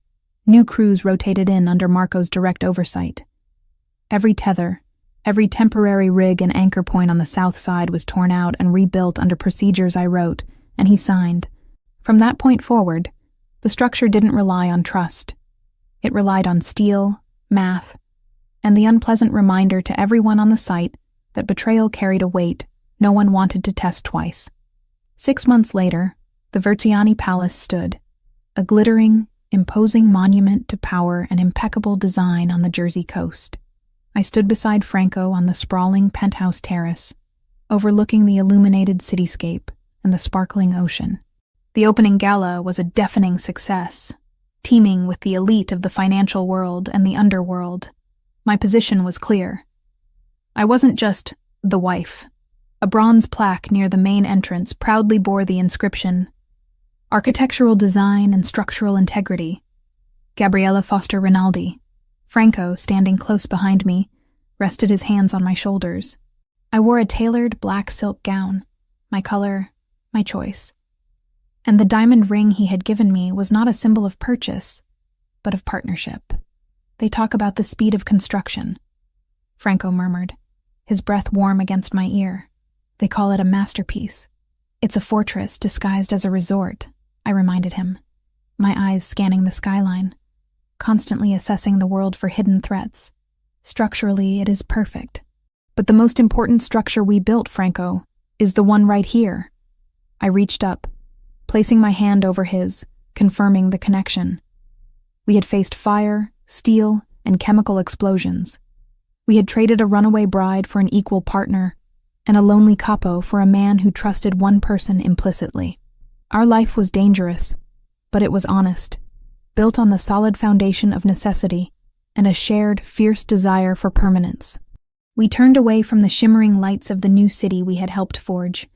New crews rotated in under Marco's direct oversight. Every tether, every temporary rig and anchor point on the south side was torn out and rebuilt under procedures I wrote, and he signed. From that point forward, the structure didn't rely on trust. It relied on steel, math, and the unpleasant reminder to everyone on the site that betrayal carried a weight no one wanted to test twice. 6 months later, the Versiani Palace stood, a glittering, imposing monument to power and impeccable design on the Jersey coast. I stood beside Franco on the sprawling penthouse terrace, overlooking the illuminated cityscape and the sparkling ocean. The opening gala was a deafening success, teeming with the elite of the financial world and the underworld. My position was clear. I wasn't just the wife. A bronze plaque near the main entrance proudly bore the inscription, Architectural Design and Structural Integrity, Gabriella Foster Rinaldi. Franco, standing close behind me, rested his hands on my shoulders. I wore a tailored black silk gown, my color, my choice. And the diamond ring he had given me was not a symbol of purchase, but of partnership. They talk about the speed of construction, Franco murmured, his breath warm against my ear. They call it a masterpiece. It's a fortress disguised as a resort, I reminded him, my eyes scanning the skyline, constantly assessing the world for hidden threats. Structurally, it is perfect. But the most important structure we built, Franco, is the one right here. I reached up, placing my hand over his, confirming the connection. We had faced fire, steel, and chemical explosions. We had traded a runaway bride for an equal partner, and a lonely capo for a man who trusted one person implicitly. Our life was dangerous, but it was honest, built on the solid foundation of necessity and a shared, fierce desire for permanence. We turned away from the shimmering lights of the new city we had helped forge,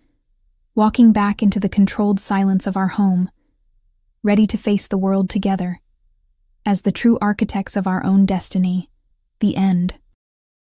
walking back into the controlled silence of our home, ready to face the world together, as the true architects of our own destiny, the end.